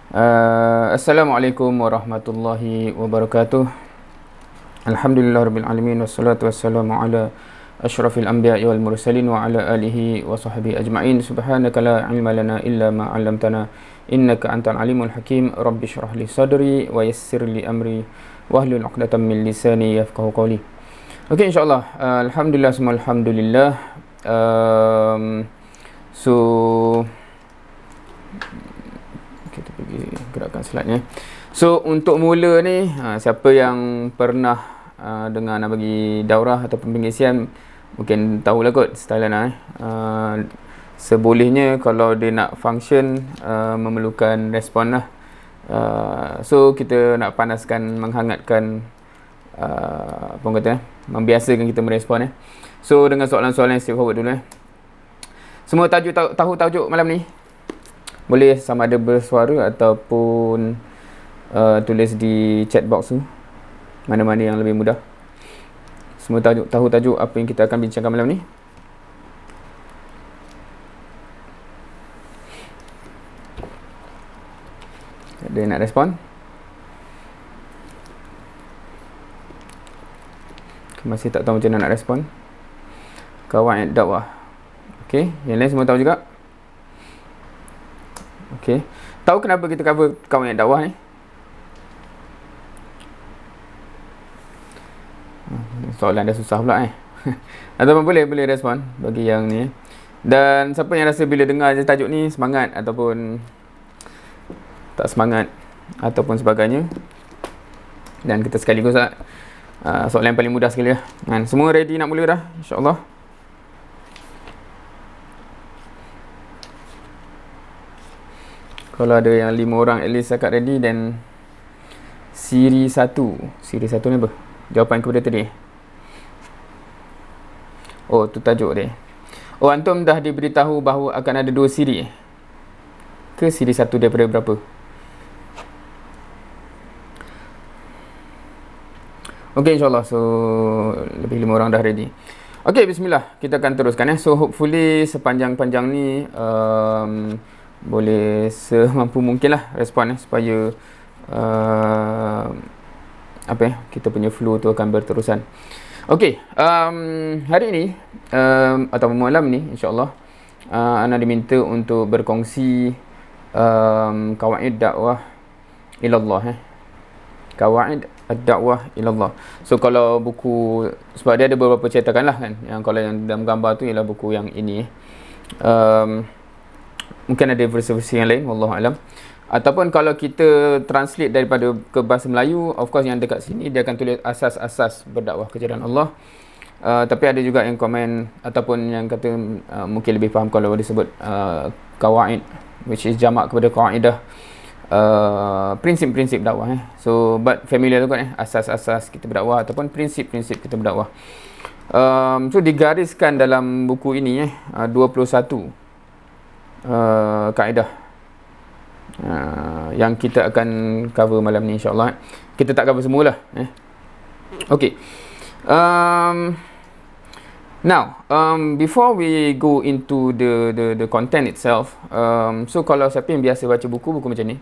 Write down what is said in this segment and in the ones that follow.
Assalamualaikum warahmatullahi wabarakatuh. Alhamdulillahirabbil alamin wassalatu wassalamu ala asyrafil anbiya'i wal mursalin wa ala alihi wa sahbihi ajma'in. Subhanaka la ilma lana illa ma 'allamtana innaka antal alimul hakim. Rabbi shrah li sadri wa yassir li amri wahlul 'uqdatam min lisani yafqahu qawli. Okey, insyaallah. Alhamdulillah, semua alhamdulillah. So kita pergi gerakkan slide-nya. So untuk mula ni, siapa yang pernah dengar nak bagi daurah ataupun pengisian, mungkin tahulah kot style nak. Sebolehnya kalau dia nak function, memerlukan respon lah. So kita nak panaskan, menghangatkan, apa orang kata, membiasakan kita merespon. So dengan soalan-soalan yang straightforward dulu. Semua tahu tajuk malam ni? Boleh sama ada bersuara ataupun tulis di chat box tu, mana-mana yang lebih mudah. Semua tahu tajuk apa yang kita akan bincangkan malam ni? Ada yang nak respon? Masih tak tahu macam mana nak respon. Qawaid dakwah. Okey, yang lain semua tahu juga? Okey. Tahu kenapa kita cover qawaid dakwah ni? Soalan dah susah pula Ataupun boleh respon bagi yang ni. Dan siapa yang rasa bila dengar je tajuk ni semangat ataupun tak semangat ataupun sebagainya. Dan kita sekaligus soalan yang paling mudah sekali lah. Semua ready nak mula dah, insya-Allah. Kalau ada yang 5 orang at least cakap ready, dan siri 1 ni apa? Jawapan kepada tadi. Oh, tu tajuk dia. Oh, antum dah diberitahu bahawa akan ada 2 siri ke siri 1 daripada berapa? Okey, insyaAllah. So lebih 5 orang dah ready. Okey, bismillah. Kita akan teruskan. So hopefully sepanjang-panjang ni boleh semampu mungkin lah respon supaya kita punya flow tu akan berterusan. Okey, hari ni atau malam ni insya-Allah ana diminta untuk berkongsi qawaid dakwah ilallah. Qawaid ad-dakwah ilallah. So kalau buku, sebab dia ada beberapa cetakan lah kan, yang kalau yang dalam gambar tu ialah buku yang ini. Mungkin ada versi-versi yang lain, wallahu alam. Ataupun kalau kita translate daripada ke bahasa Melayu, of course yang dekat sini dia akan tulis asas-asas berdakwah ke jalan Allah. Tapi ada juga yang komen ataupun yang kata mungkin lebih faham kalau disebut qawaid, which is jamak kepada qaidah, prinsip-prinsip dakwah. So but familiar tu kan, asas-asas kita berdakwah ataupun prinsip-prinsip kita berdakwah. So digariskan dalam buku ini 21 kaedah yang kita akan cover malam ni, insyaAllah. Kita tak cover semualah. Okay. Now, before we go into the content itself, so kalau siapa yang biasa baca buku macam ni,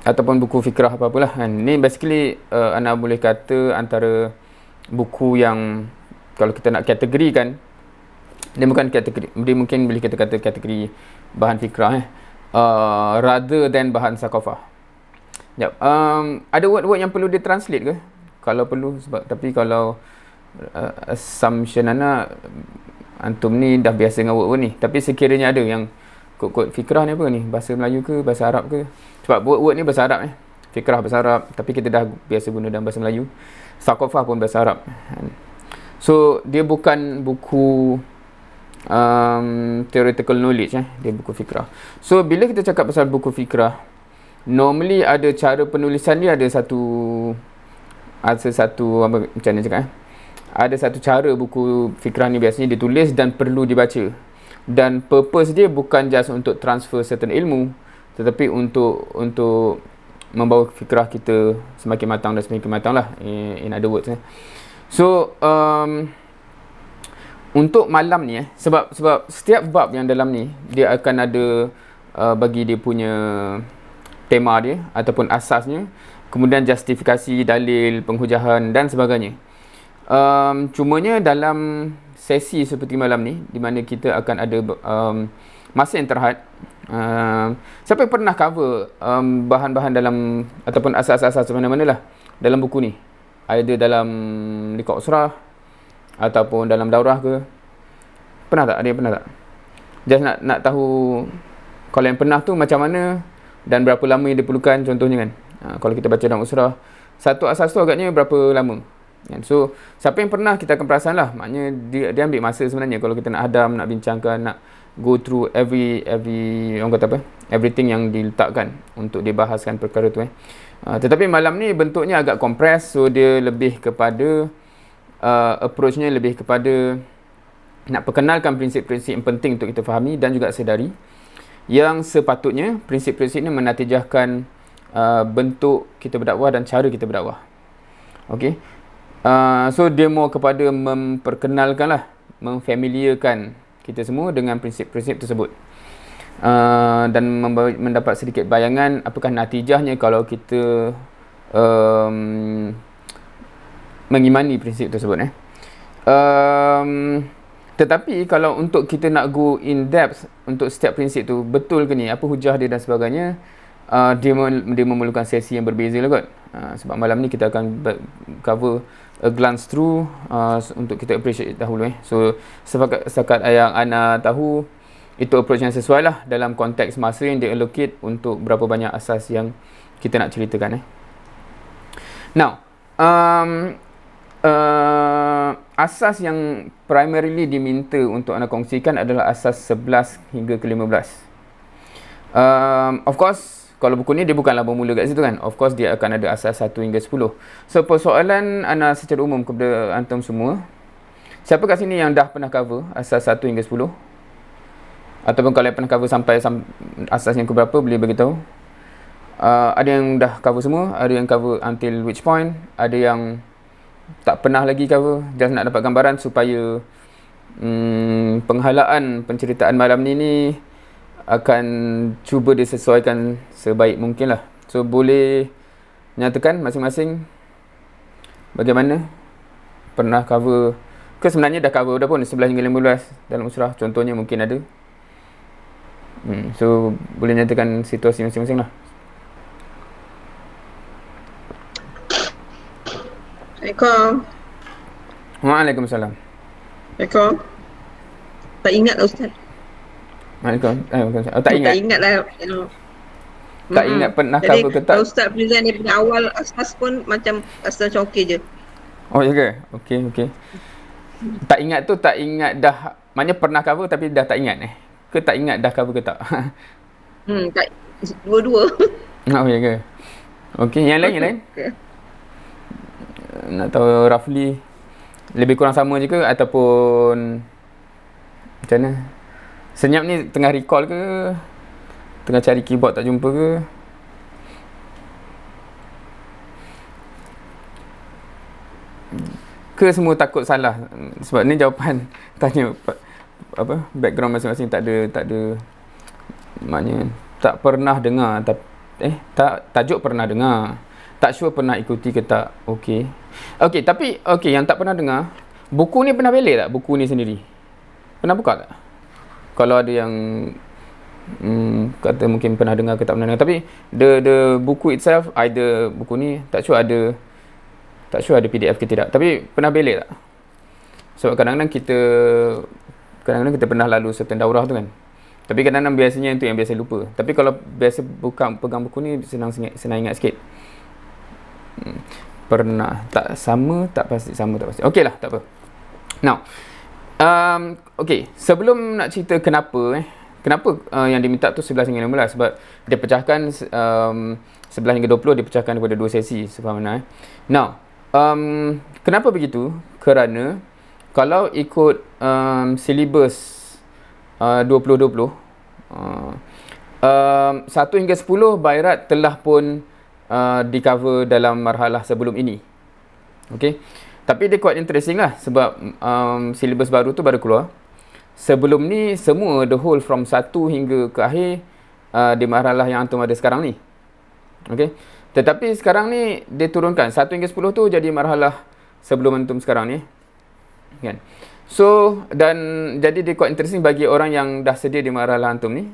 ataupun buku fikrah apa-apalah kan, ni basically anda boleh kata antara buku yang kalau kita nak kategorikan, dia bukan kategori, dia mungkin boleh kita kata kategori bahan fikrah rather than bahan sakafah. Ada word-word yang perlu ditranslate ke? Kalau perlu, sebab tapi kalau assumption antum ni dah biasa dengan word-word ni, tapi sekiranya ada yang kod-kod fikrah ni apa ni, bahasa Melayu ke bahasa Arab ke? Sebab word-word ni bahasa Arab fikrah bahasa Arab, tapi kita dah biasa guna dalam bahasa Melayu. Sakafah pun bahasa Arab. So dia bukan buku theoretical knowledge, dia buku fikrah. So bila kita cakap pasal buku fikrah, normally ada cara penulisan dia, ada satu apa, macam mana cakap ada satu cara buku fikrah ni biasanya ditulis dan perlu dibaca, dan purpose dia bukan just untuk transfer certain ilmu, tetapi untuk membawa fikrah kita semakin matang dan semakin matang lah, in other words. So untuk malam ni sebab setiap bab yang dalam ni dia akan ada bagi dia punya tema dia ataupun asasnya, kemudian justifikasi, dalil, penghujahan dan sebagainya. Cumanya dalam sesi seperti malam ni, di mana kita akan ada masa yang terhad, siapa yang pernah cover bahan-bahan dalam ataupun asas-asas mana-mana lah dalam buku ni, either dalam liqa usrah ataupun dalam daurah ke? Pernah tak? Ada yang pernah tak? Just nak tahu kalau yang pernah tu macam mana dan berapa lama yang diperlukan, contohnya kan. Kalau kita baca dalam usrah, satu asas tu agaknya berapa lama kan? So siapa yang pernah, kita akan perasan lah, maknanya dia ambil masa sebenarnya kalau kita nak hadam, nak bincangkan, nak go through every orang kata apa, everything yang diletakkan untuk dibahaskan perkara tu tetapi malam ni bentuknya agak compress, so dia lebih kepada approach-nya lebih kepada nak perkenalkan prinsip-prinsip yang penting untuk kita fahami dan juga sedari, yang sepatutnya prinsip-prinsip ni menatijahkan bentuk kita berdakwah dan cara kita berdakwah. Okey. So dia more kepada memperkenalkan lah, memfamiliarkan kita semua dengan prinsip-prinsip tersebut, dan mendapat sedikit bayangan apakah natijahnya kalau kita mengimani prinsip tersebut. Tetapi kalau untuk kita nak go in depth untuk setiap prinsip tu, betul ke ni, apa hujah dia dan sebagainya, dia memerlukan sesi yang berbeza lah kot. Sebab malam ni kita akan cover a glance through untuk kita appreciate dahulu. So setakat yang Ana tahu, itu approach yang sesuai lah dalam konteks masa yang dia allocate untuk berapa banyak asas yang kita nak ceritakan. Now asas yang primarily diminta untuk Ana kongsikan adalah asas 11 hingga ke 15. Of course, kalau buku ni dia bukanlah bermula kat situ kan. Of course dia akan ada asas 1 hingga 10. So persoalan Ana secara umum kepada antum semua, siapa kat sini yang dah pernah cover asas 1 hingga 10? Ataupun kalau yang pernah cover sampai asas yang keberapa, boleh beritahu. Ada yang dah cover semua, ada yang cover until which point, ada yang tak pernah lagi cover, just nak dapat gambaran supaya penghalaan penceritaan malam ni akan cuba disesuaikan sebaik mungkin lah. So boleh nyatakan masing-masing bagaimana pernah cover ke, sebenarnya dah cover dah pun 11 hingga 15 dalam usrah contohnya, mungkin ada. So boleh nyatakan situasi masing-masing lah. Assalamualaikum. Waalaikumsalam. Assalamualaikum. Tak ingat lah Ustaz. Waalaikumsalam. Tak ingat? Tak ingat lah. Tak ingat pernah cover ke tak? Kalau Ustaz present daripada awal asas pun macam asas macam okey je. Oh ya ke? Okey. Tak ingat tu, tak ingat dah, maknanya pernah cover tapi dah tak ingat ke tak ingat dah cover ke tak? Tak, dua-dua. Oh ya ke? Okey, yang lain? Okay. Nak tahu roughly lebih kurang sama je ke ataupun macam mana? Senyap ni tengah recall ke? Tengah cari keyboard tak jumpa ke? Ke semua takut salah? Sebab ni jawapan tanya apa background masing-masing tak ada maknanya tak pernah dengar tajuk pernah dengar, tak sure pernah ikuti ke tak. Okey, tapi yang tak pernah dengar, buku ni pernah beli tak? Buku ni sendiri pernah buka tak? Kalau ada yang kata mungkin pernah dengar ke tak pernah dengar, tapi the buku itself, either buku ni tak sure ada PDF ke tidak, tapi pernah beli tak? Sebab kadang-kadang kita pernah lalu certain daurah tu kan, tapi kadang-kadang biasanya itu yang biasa lupa. Tapi kalau biasa pegang buku ni senang ingat sikit. Pernah tak sama, tak pasti sama, tak pasti. Okey lah, tak apa. Now sebelum nak cerita kenapa yang diminta tu 11 hingga 15, sebab dia pecahkan 11 hingga 20 dipecahkan kepada 2 sesi sebagaimana. Now kenapa begitu? Kerana kalau ikut silibus 2020, 1 hingga 10 Bairat telah pun di cover dalam marhalah sebelum ini. Okey. Tapi dia quite interesting lah sebab silibus baru tu baru keluar. Sebelum ni semua the whole from 1 hingga ke akhir di marhalah yang antum ada sekarang ni. Okey. Tetapi sekarang ni dia turunkan 1 hingga 10 tu jadi marhalah sebelum antum sekarang ni. Kan? So, dan jadi dia quite interesting bagi orang yang dah sedia di marhalah antum ni.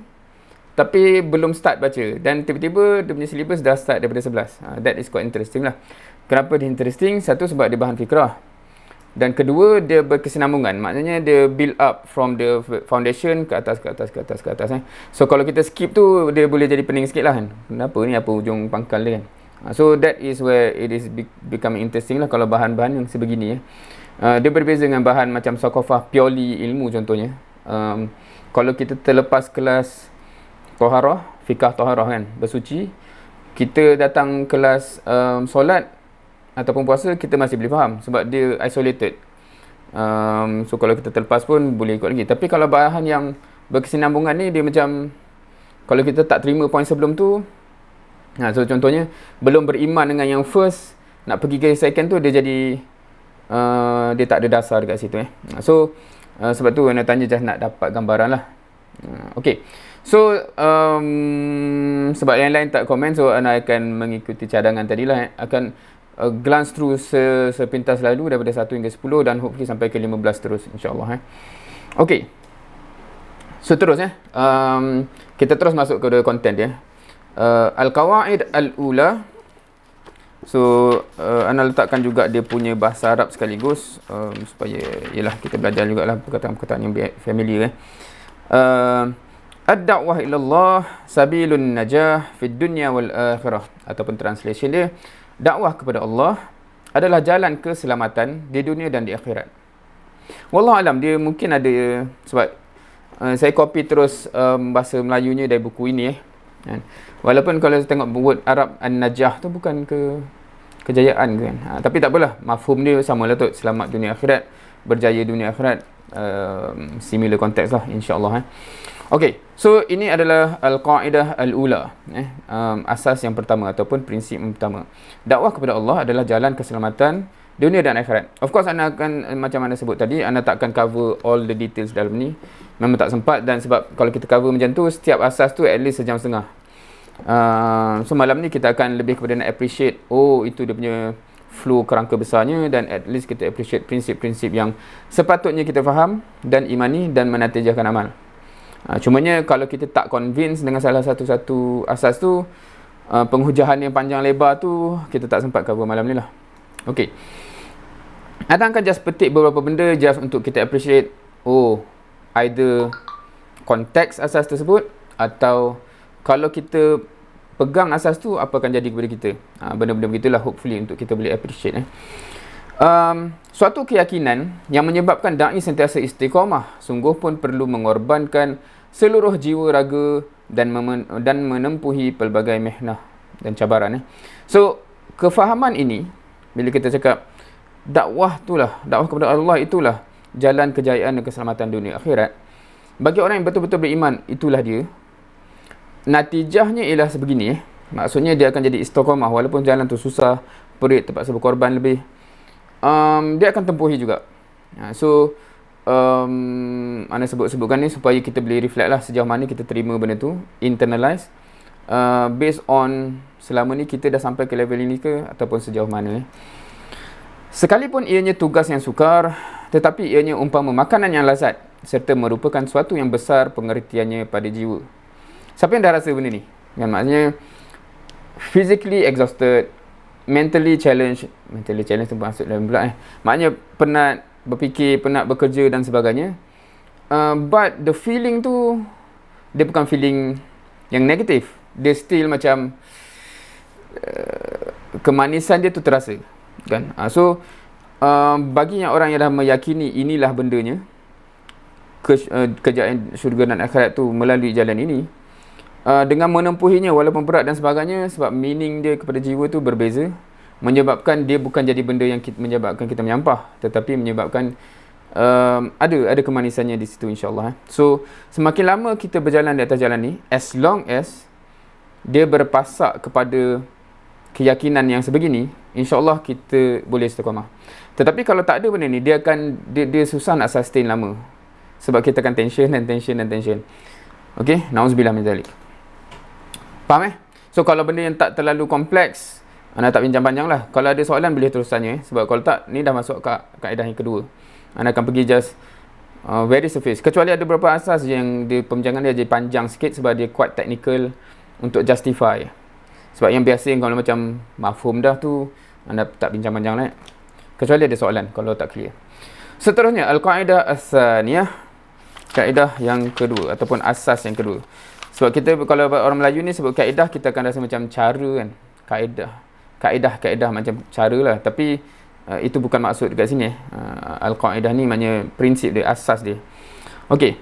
Tapi belum start baca. Dan tiba-tiba dia punya syllabus dah start daripada 11. That is quite interesting lah. Kenapa dia interesting? Satu, sebab dia bahan fikrah. Dan kedua, dia berkesinambungan. Maknanya dia build up from the foundation ke atas, ke atas, ke atas, ke atas. So, kalau kita skip tu, dia boleh jadi pening sikit lah kan. Kenapa ni? Apa ujung pangkal dia kan? So, that is where it is becoming interesting lah kalau bahan-bahan yang sebegini. Dia berbeza dengan bahan macam Saqafah purely ilmu contohnya. Kalau kita terlepas kelas Taharah, fikah Taharah kan, bersuci, kita datang kelas solat ataupun puasa, kita masih boleh faham sebab dia isolated. So kalau kita terlepas pun boleh ikut lagi. Tapi kalau bahan yang berkesinambungan ni, dia macam kalau kita tak terima poin sebelum tu, so contohnya belum beriman dengan yang first, nak pergi ke second tu, dia jadi dia tak ada dasar dekat situ. So sebab tu nak tanya just nak dapat gambaran lah. Okay. So sebab yang lain tak komen, so Ana akan mengikuti cadangan tadilah. Akan glance through sepintas lalu daripada 1 hingga 10 dan hopefully sampai ke 15 terus insyaAllah. Okay. So terus kita terus masuk ke content ya. Al-Qawaid Al-Ula. So Ana letakkan juga dia punya bahasa Arab sekaligus supaya yalah kita belajar jugalah perkataan-perkataan yang familiar. Ad-da'wah ilallah sabilun najah fid dunya wal akhirah, ataupun translation dia, dakwah kepada Allah adalah jalan keselamatan di dunia dan di akhirat. Wallahu alam, dia mungkin ada sebab saya copy terus bahasa Melayunya dari buku ini walaupun kalau saya tengok word Arab an-najah tu bukan kejayaan kan. Tapi tak apalah, mafhum dia samalah tu, selamat dunia akhirat, berjaya dunia akhirat, similar konteks lah insya-Allah. Okey, so ini adalah al-qaidah al-ula, asas yang pertama ataupun prinsip yang pertama. Dakwah kepada Allah adalah jalan keselamatan dunia dan akhirat. Of course Ana akan, macam mana sebut tadi, Ana tak akan cover all the details dalam ni. Memang tak sempat, dan sebab kalau kita cover macam tu, setiap asas tu at least sejam setengah. So malam ni kita akan lebih kepada nak appreciate, itu dia punya flow kerangka besarnya, dan at least kita appreciate prinsip-prinsip yang sepatutnya kita faham dan imani dan menatijahkan amal. Cumanya kalau kita tak convince dengan salah satu asas tu, penghujahan yang panjang lebar tu kita tak sempat cover malam ni lah. Okay, Ana akan just petik beberapa benda just untuk kita appreciate either konteks asas tersebut, atau kalau kita pegang asas tu, apa akan jadi kepada kita. Benda-benda begitulah hopefully untuk kita boleh appreciate. Suatu keyakinan yang menyebabkan da'i sentiasa istiqamah sungguh pun perlu mengorbankan seluruh jiwa raga dan menempuhi pelbagai mihnah dan cabaran. So kefahaman ini, bila kita cakap dakwah kepada Allah itulah jalan kejayaan dan keselamatan dunia akhirat, bagi orang yang betul-betul beriman, itulah dia. Natijahnya ialah sebegini. Maksudnya dia akan jadi istiqamah walaupun jalan tu susah, perit, terpaksa berkorban lebih. Dia akan tempuhi juga. So Ana sebutkan ni supaya kita boleh reflect lah sejauh mana kita terima benda tu, internalize, based on selama ni kita dah sampai ke level ini ke, ataupun sejauh mana. Sekalipun ianya tugas yang sukar, tetapi ianya umpama makanan yang lazat, serta merupakan suatu yang besar pengertiannya pada jiwa. Siapa yang dah rasa benda ni? Kan, maksudnya physically exhausted, mentally challenged tu maksud dalam pula maknanya penat berfikir, penat bekerja dan sebagainya, but the feeling tu dia bukan feeling yang negatif, dia still macam kemanisan dia tu terasa kan. So bagi yang orang yang dah meyakini inilah bendanya, kejayaan syurga dan akhirat tu melalui jalan ini, dengan menempuhinya walaupun berat dan sebagainya, sebab meaning dia kepada jiwa tu berbeza, menyebabkan dia bukan jadi benda yang menyebabkan kita menyampah, tetapi menyebabkan ada kemanisannya di situ insyaAllah. So semakin lama kita berjalan di atas jalan ni, as long as dia berpasak kepada keyakinan yang sebegini, insyaAllah kita boleh istiqamah. Tetapi kalau tak ada benda ni, dia susah nak sustain lama, sebab kita akan tension. Okay, na'udzubillah min zalik. Faham So kalau benda yang tak terlalu kompleks, anda tak bincang panjang lah. Kalau ada soalan boleh terus tanya, sebab kalau tak, ni dah masuk kaedah yang kedua. Anda akan pergi just very surface. Kecuali ada beberapa asas yang pembincangan dia jadi panjang sikit sebab dia quite technical untuk justify. Sebab yang biasa yang kalau macam mafhum dah tu, anda tak bincang panjang lah. Kecuali ada soalan kalau tak clear. Seterusnya, al-qaedah as-saniyah, kaedah yang kedua ataupun asas yang kedua. Sebab kita kalau orang Melayu ni sebut kaedah, kita akan rasa macam cara kan. Kaedah macam cara lah. Tapi itu bukan maksud dekat sini. Al-qaedah ni maknanya prinsip dia, asas dia. Okey.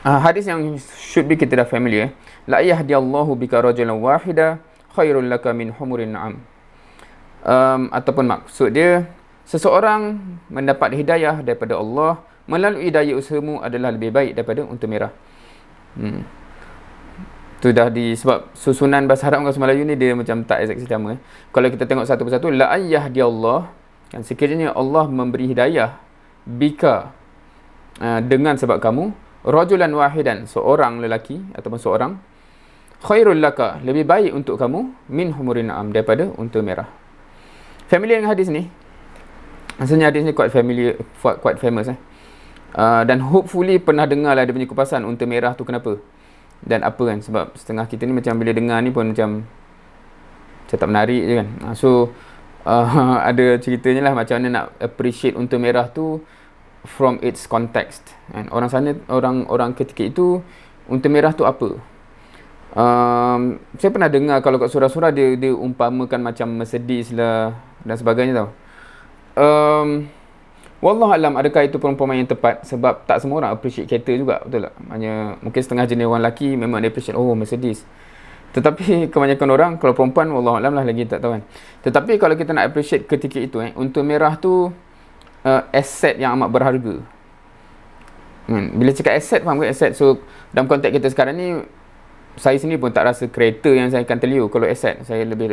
Hadis yang should be kita dah familiar. La yahdiyallahu bika rajulan wahida khairul laka min humurin na'am. Ataupun maksud dia, seseorang mendapat hidayah daripada Allah melalui daya usahamu adalah lebih baik daripada unta merah. Tu dah sebab susunan bahasa Arab dengan Melayu ni dia macam tak exact sama. Kalau kita tengok satu persatu, la yahdiyallah, kan, sekiranya Allah memberi hidayah bika, dengan sebab kamu, rajulan wahidan, seorang lelaki ataupun seorang, khairul laka, lebih baik untuk kamu, min humurin na'am, daripada unta merah. Familiar dengan hadis ni? Maksudnya hadis ni quite familiar, quite famous dan hopefully pernah dengar lah dia punya kupasan unta merah tu kenapa dan apa kan. Sebab setengah kita ni macam bila dengar ni pun macam tak menarik je kan. So ada ceritanya lah macam mana nak appreciate unta merah tu from its context. And orang sana, orang ketika itu, unta merah tu apa? Saya pernah dengar kalau kat surah-surah dia umpamakan macam Mercedes lah dan sebagainya tau. Wallahualam, adakah itu perumpamaan yang tepat? Sebab tak semua orang appreciate kereta juga, betul tak? Maknanya mungkin setengah jenis orang lelaki memang dia appreciate, oh Mercedes. Tetapi kebanyakan orang, kalau perempuan wallahualam lah, lagi tak tahu kan. Tetapi kalau kita nak appreciate ketika itu, unta merah tu aset yang amat berharga. Bila cakap aset, faham ke aset? So dalam konteks kita sekarang ni, saya sendiri pun tak rasa kereta yang saya akan terliur kalau aset. Saya lebih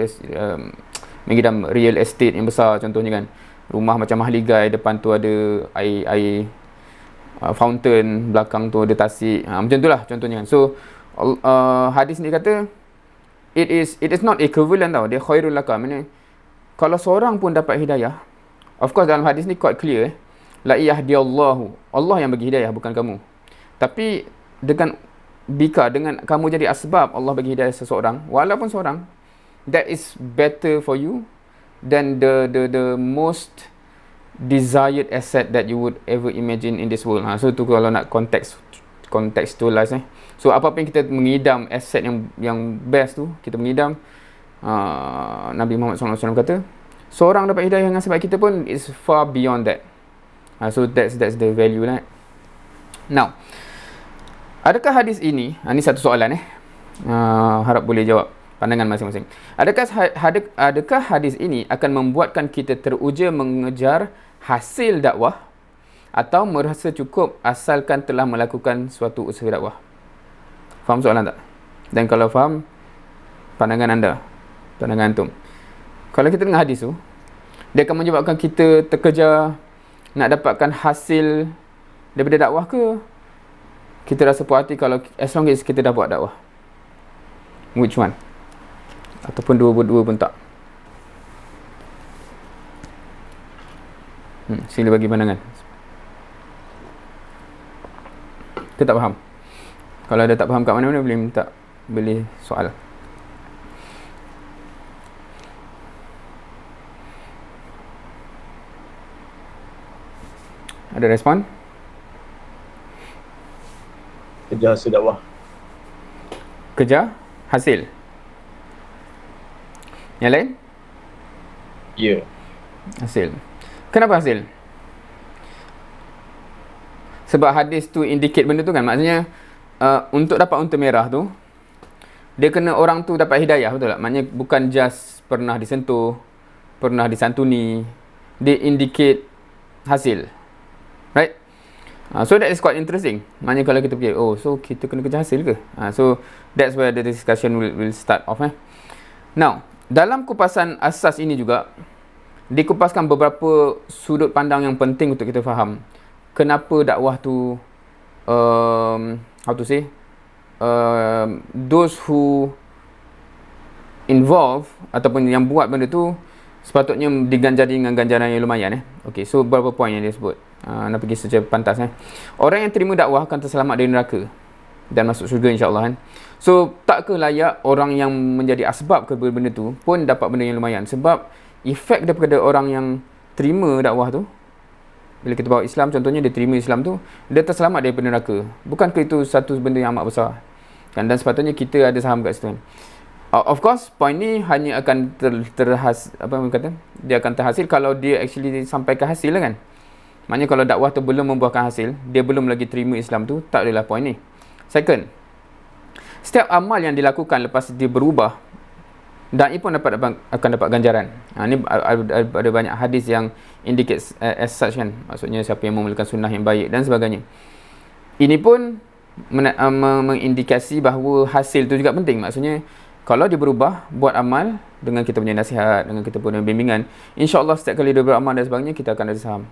mengidam real estate yang besar contohnya kan. Rumah macam mahligai, depan tu ada air fountain, belakang tu ada tasik. Macam tu lah contohnya kan. So hadis ni kata it is not equivalent tau. Dia khairul laka. Maksudnya kalau seorang pun dapat hidayah, of course dalam hadis ni quite clear la yahdiyallahu, Allah yang bagi hidayah, bukan kamu. Tapi dengan kamu jadi asbab Allah bagi hidayah seseorang, walaupun seorang, that is better for you than the most desired asset that you would ever imagine in this world. So tu kalau nak contextualize So apa yang kita mengidam asset yang best tu, kita mengidam, Nabi Muhammad SAW kata seorang dapat hidayah dengan sebab kita pun is far beyond that. So that's the value lah. Now, adakah hadis ini, ini satu soalan harap boleh jawab pandangan masing-masing. Adakah hadis ini akan membuatkan kita teruja mengejar hasil dakwah atau merasa cukup asalkan telah melakukan suatu usaha dakwah? Faham soalan tak? Dan kalau faham, pandangan anda, pandangan antum. Kalau kita dengar hadis tu, dia akan menyebabkan kita terkejar nak dapatkan hasil daripada dakwah ke? Kita rasa puas hati kalau as long as kita dah buat dakwah? Which one? Ataupun dua-dua pun tak? Sila bagi pandangan. Kita tak faham. Kalau ada tak faham kat mana-mana, boleh minta, boleh soal. Ada respon? Kejar hasil dakwah. Kejar hasil. Yang lain? Ya. Hasil. Kenapa hasil? Sebab hadis tu indicate benda tu kan. Maksudnya untuk dapat unta merah tu, dia kena orang tu dapat hidayah, betul tak? Maknanya bukan just pernah disentuh, pernah disantuni. Dia indicate hasil. Right? So that is quite interesting. Maknanya kalau kita fikir, oh so kita kena kejar hasil ke? So that's where the discussion will start off. Now, dalam kupasan asas ini juga dikupaskan beberapa sudut pandang yang penting untuk kita faham kenapa dakwah tu how to say, those who involve ataupun yang buat benda tu sepatutnya diganjari dengan ganjaran yang lumayan. Okey, so beberapa poin yang dia sebut. Nak pergi secara pantas. Orang yang terima dakwah akan terselamat dari neraka dan masuk syurga insya-Allah kan. So tak ke layak orang yang menjadi asbab kepada benda tu pun dapat benda yang lumayan, sebab efek daripada orang yang terima dakwah tu, bila kita bawa Islam contohnya, dia terima Islam tu, dia terselamat daripada neraka. Bukankah itu satu benda yang amat besar kan, dan sepatutnya kita ada saham kat situ kan. Of course point ni hanya akan dia akan terhasil kalau dia actually sampaikan hasil lah kan. Maknanya kalau dakwah tu belum membuahkan hasil, dia belum lagi terima Islam tu, tak adalah point ni. Second, setiap amal yang dilakukan lepas dia berubah, da'i pun akan dapat ganjaran. Ini ada banyak hadis yang indicate as such kan. Maksudnya siapa yang memelihara sunnah yang baik dan sebagainya. Ini pun mengindikasi bahawa hasil tu juga penting. Maksudnya kalau dia berubah, buat amal dengan kita punya nasihat, dengan kita punya bimbingan, insya-Allah setiap kali dia beramal dan sebagainya, kita akan ada saham.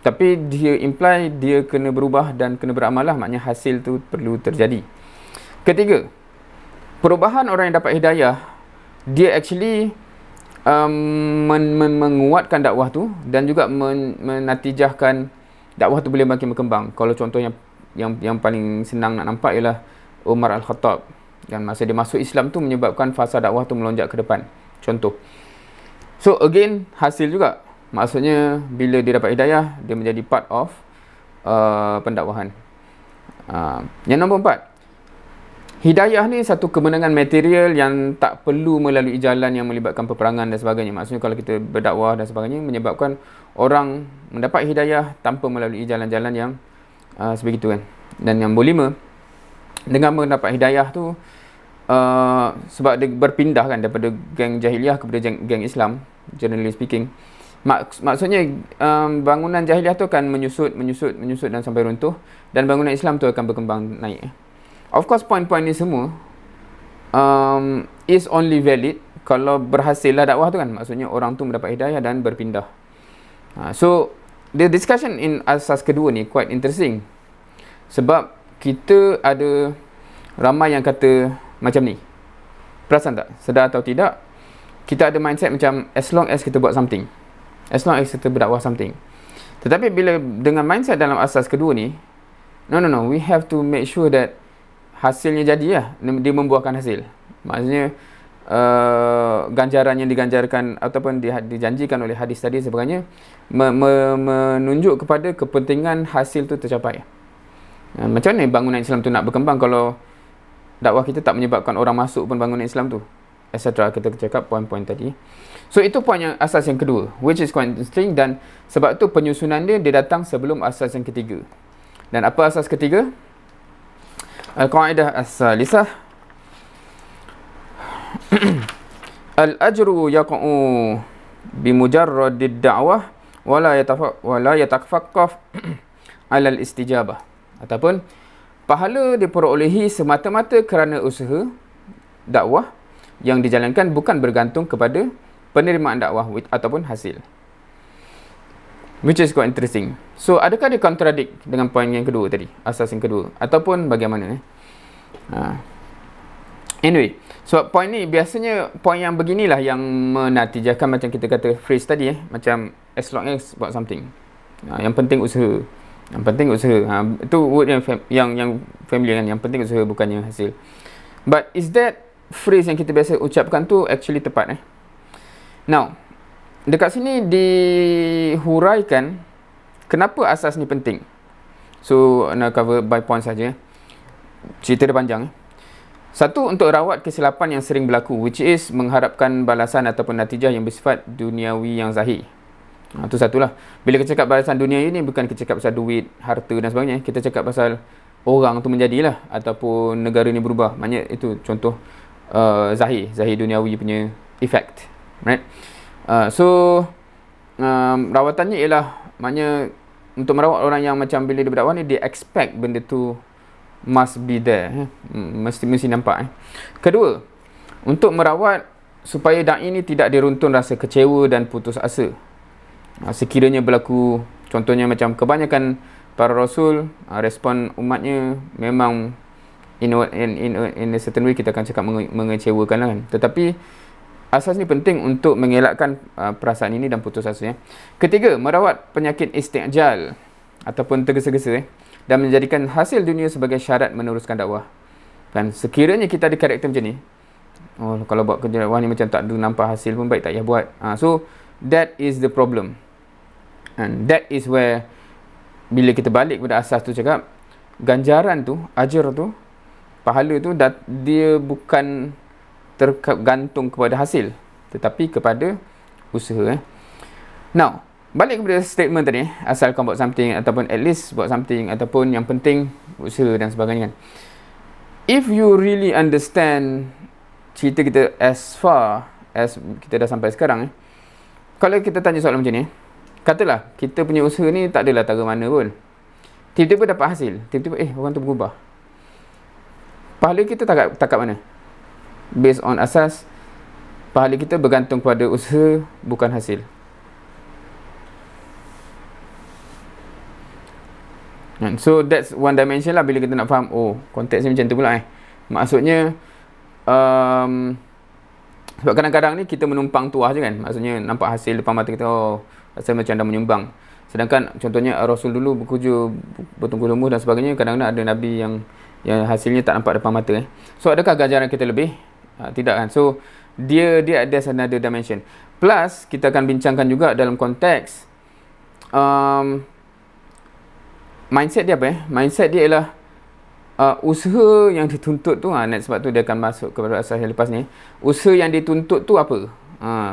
Tapi dia imply dia kena berubah dan kena beramal lah, maknanya hasil tu perlu terjadi. Ketiga, perubahan orang yang dapat hidayah, dia actually menguatkan dakwah tu dan juga menatijahkan dakwah tu boleh makin berkembang. Kalau contoh yang paling senang nak nampak ialah Umar Al-Khattab, dan masa dia masuk Islam tu menyebabkan fasa dakwah tu melonjak ke depan. Contoh. So again, hasil juga. Maksudnya bila dia dapat hidayah, dia menjadi part of pendakwahan. Yang nombor 4, hidayah ni satu kemenangan material yang tak perlu melalui jalan yang melibatkan peperangan dan sebagainya. Maksudnya kalau kita berdakwah dan sebagainya, menyebabkan orang mendapat hidayah tanpa melalui jalan-jalan yang sebegitu kan. Dan yang nombor 5, dengan mendapat hidayah tu, sebab dia berpindah kan daripada geng jahiliah kepada geng Islam, generally speaking, maksudnya bangunan jahiliah tu akan menyusut dan sampai runtuh, dan bangunan Islam tu akan berkembang naik. Of course point-point ni semua is only valid kalau berhasil lah dakwah tu kan. Maksudnya orang tu mendapat hidayah dan berpindah. So the discussion in asas kedua ni quite interesting, sebab kita ada ramai yang kata macam ni. Perasan tak? Sedar atau tidak, kita ada mindset macam as long as kita buat something, as long as kita berdakwah something. Tetapi bila dengan mindset dalam asas kedua ni, no, we have to make sure that hasilnya jadi lah, dia membuahkan hasil. Maksudnya ganjaran yang diganjarkan ataupun dijanjikan oleh hadis tadi sebagainya menunjuk kepada kepentingan hasil tu tercapai. Macam mana bangunan Islam tu nak berkembang kalau dakwah kita tak menyebabkan orang masuk pun bangunan Islam tu, etc. Kita cakap poin-poin tadi. So itu poin yang asas yang kedua, which is quite interesting, dan sebab tu penyusunan dia datang sebelum asas yang ketiga. Dan apa asas ketiga? Al-Qa'idah as-Salisah, Al-ajru yaqa'u bimujarradid da'wah wala yatafaqqaf 'ala al-istijabah. Ataupun pahala diperolehi semata-mata kerana usaha dakwah yang dijalankan, bukan bergantung kepada penerimaan dakwah ataupun hasil. Which is quite interesting. So adakah dia contradict dengan poin yang kedua tadi, asas yang kedua, ataupun bagaimana? Anyway, so poin ni biasanya poin yang beginilah yang menatijahkan macam kita kata phrase tadi, macam as long as buat something. Yang penting usaha. Yang penting usaha. Itu word yang familiar kan. Yang penting usaha, bukannya hasil. But is that phrase yang kita biasa ucapkan tu actually tepat? Now, dekat sini dihuraikan kenapa asas ni penting. So, nak cover by point saja. Cerita dia panjang. Satu, untuk rawat kesilapan yang sering berlaku, which is mengharapkan balasan ataupun natijah yang bersifat duniawi yang zahir. Itu satulah. Bila kita cakap balasan dunia ini, bukan kita cakap pasal duit, harta dan sebagainya. Kita cakap pasal orang tu menjadilah, ataupun negara ni berubah. Maknanya itu contoh zahir duniawi punya effect. Right? Rawatannya ialah, maknanya untuk merawat orang yang macam bila dia berdakwah ni, dia expect benda tu must be there. Mesti nampak. Kedua, untuk merawat supaya da'i ni tidak diruntun rasa kecewa dan putus asa. Sekiranya berlaku, contohnya macam kebanyakan para rasul, respon umatnya memang in a certain way kita akan cakap mengecewakan lah kan. Tetapi asas ni penting untuk mengelakkan perasaan ini dan putus asa. Ketiga, merawat penyakit isti'jal ataupun tergesa-gesa dan menjadikan hasil dunia sebagai syarat meneruskan dakwah. Kan sekiranya kita ada karakter macam ni, kalau buat kerja dakwah ni macam tak ada nampak hasil pun, baik tak payah buat. So that is the problem. And that is where bila kita balik pada asas tu cakap, ganjaran tu, ajar tu, pahala tu dia bukan tergantung kepada hasil, tetapi kepada usaha. Now, balik kepada statement tadi, asalkan buat something ataupun at least buat something ataupun yang penting usaha dan sebagainya kan. If you really understand cerita kita as far as kita dah sampai sekarang, kalau kita tanya soalan macam ni, katalah kita punya usaha ni tak adalah tara mana pun, tiba-tiba dapat hasil, tiba-tiba orang tu berubah, pahala kita tak kat mana? Based on asas pahala kita bergantung pada usaha, bukan hasil. And so that's one dimension lah bila kita nak faham, konteksnya macam tu pula maksudnya sebab kadang-kadang ni kita menumpang tuah je kan, maksudnya nampak hasil depan mata kita, rasa macam dah menyumbang. Sedangkan contohnya Rasul dulu bekerja bertungkus lumus dan sebagainya, kadang-kadang ada Nabi yang hasilnya tak nampak depan mata. So adakah ganjaran kita lebih? Tidak kan. So dia ada another dimension. Plus kita akan bincangkan juga dalam konteks mindset dia apa mindset dia ialah usaha yang dituntut tu, sebab tu dia akan masuk kepada asas yang lepas ni. Usaha yang dituntut tu apa?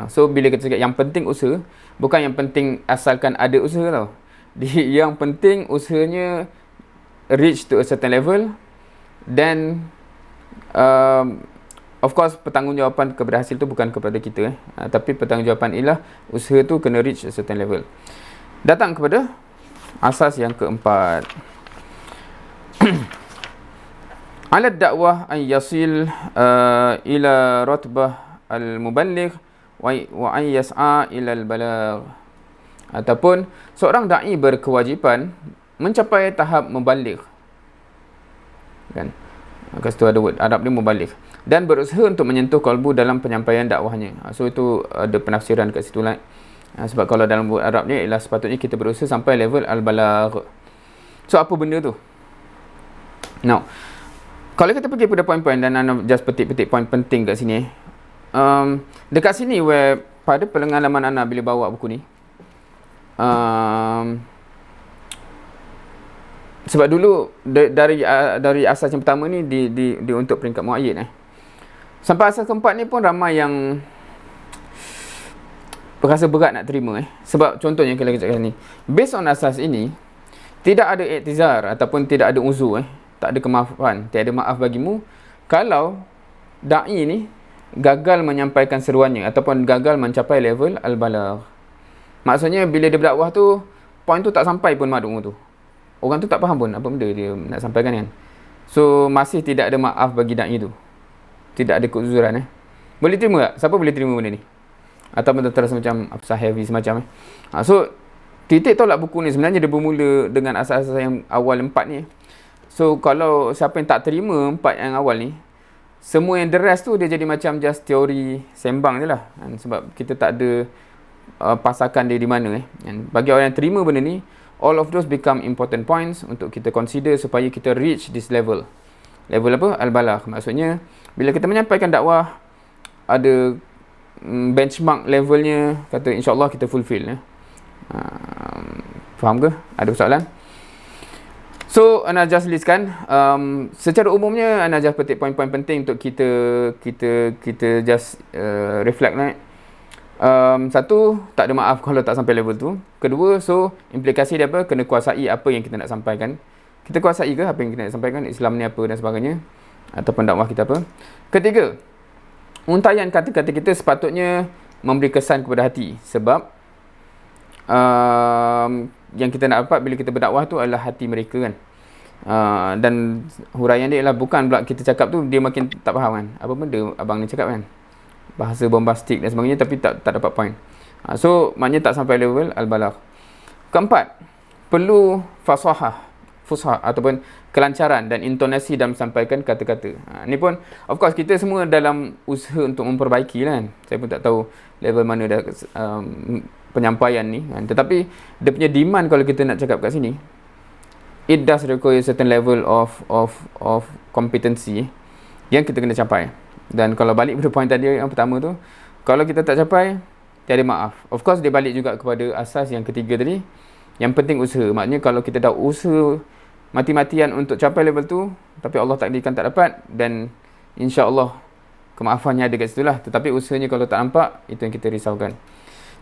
So bila kita cakap yang penting usaha, bukan yang penting asalkan ada usaha tau. Yang penting usahanya reach to a certain level, then of course pertanggungjawapan kepada hasil tu bukan kepada kita tapi pertanggungjawapan ialah usaha tu kena reach a certain level. Datang kepada asas yang keempat. Alat dakwah an yasil ila ratbah al-muballigh wa an yas'a ila al-balagh. Ataupun seorang dai berkewajipan mencapai tahap muballigh. Kan? Kat situ ada word Arab dia muballigh, dan berusaha untuk menyentuh kalbu dalam penyampaian dakwahnya. So itu ada penafsiran kat situ lah. Sebab kalau dalam word Arab ni ialah sepatutnya kita berusaha sampai level al-balagh. So apa benda tu? Now, kalau kita pergi pada poin-poin dan Ana just petik-petik poin penting kat sini. Dekat sini where pada pengalaman Ana bila bawa buku ni, sebab dulu dari asas yang pertama ni di untuk peringkat muayyid sampai asas keempat ni pun ramai yang berasa berat nak terima sebab contohnya kalau kita cakap ni, based on asas ini tidak ada i'tizar ataupun tidak ada uzur tak ada kemaafan, tiada maaf bagimu kalau dai ni gagal menyampaikan seruannya ataupun gagal mencapai level al-balagh. Maksudnya bila dia berdakwah tu poin tu tak sampai pun makdum tu, orang tu tak faham pun apa benda dia nak sampaikan kan. So masih tidak ada maaf bagi dai tu, tidak ada keuzuran Boleh terima tak? Siapa boleh terima benda ni? Ataupun terasa macam apsah heavy semacam So titik tolak buku ni sebenarnya dia bermula dengan asas-asas yang awal 4 ni. So kalau siapa yang tak terima 4 yang awal ni, semua yang the rest tu dia jadi macam just teori sembang je lah sebab kita tak ada pasakan dia di mana bagi orang yang terima benda ni, all of those become important points untuk kita consider supaya kita reach this level. Level apa? Al-balagh. Maksudnya bila kita menyampaikan dakwah ada benchmark levelnya, kata insyaAllah kita fulfill faham ke? Ada persoalan? So Ana just listkan secara umumnya Ana just petik poin-poin penting untuk kita just reflect satu, tak ada maaf kalau tak sampai level tu. Kedua, so implikasi dia apa? Kena kuasai apa yang kita nak sampaikan. Kita kuasai ke apa yang kita nak sampaikan? Islam ni apa dan sebagainya, ataupun dakwah kita apa. Ketiga, untaian kata-kata kita sepatutnya memberi kesan kepada hati. Sebab yang kita nak dapat bila kita berdakwah tu adalah hati mereka kan. Dan huraian dia ialah bukan pula kita cakap tu dia makin tak faham kan, apa benda abang ni cakap kan, bahasa bombastik dan sebagainya, tapi tak dapat point. So maknanya tak sampai level al-balagh. Keempat, perlu fasahah. fusha ataupun kelancaran dan intonasi dalam sampaikan kata-kata. Ni pun of course kita semua dalam usaha untuk memperbaiki lah kan. Saya pun tak tahu level mana dah penyampaian ni kan. Tetapi dia punya demand kalau kita nak cakap kat sini, it does require certain level of competency yang kita kena capai. Dan kalau balik pada point tadi yang pertama tu, kalau kita tak capai, tiada maaf. Of course dia balik juga kepada asas yang ketiga tadi. Yang penting usaha. Maknanya kalau kita dah usaha mati-matian untuk capai level tu, tapi Allah takdirkan tak dapat, dan insya-Allah kemaafannya ada kat situ lah. Tetapi usahanya kalau tak nampak, itu yang kita risaukan.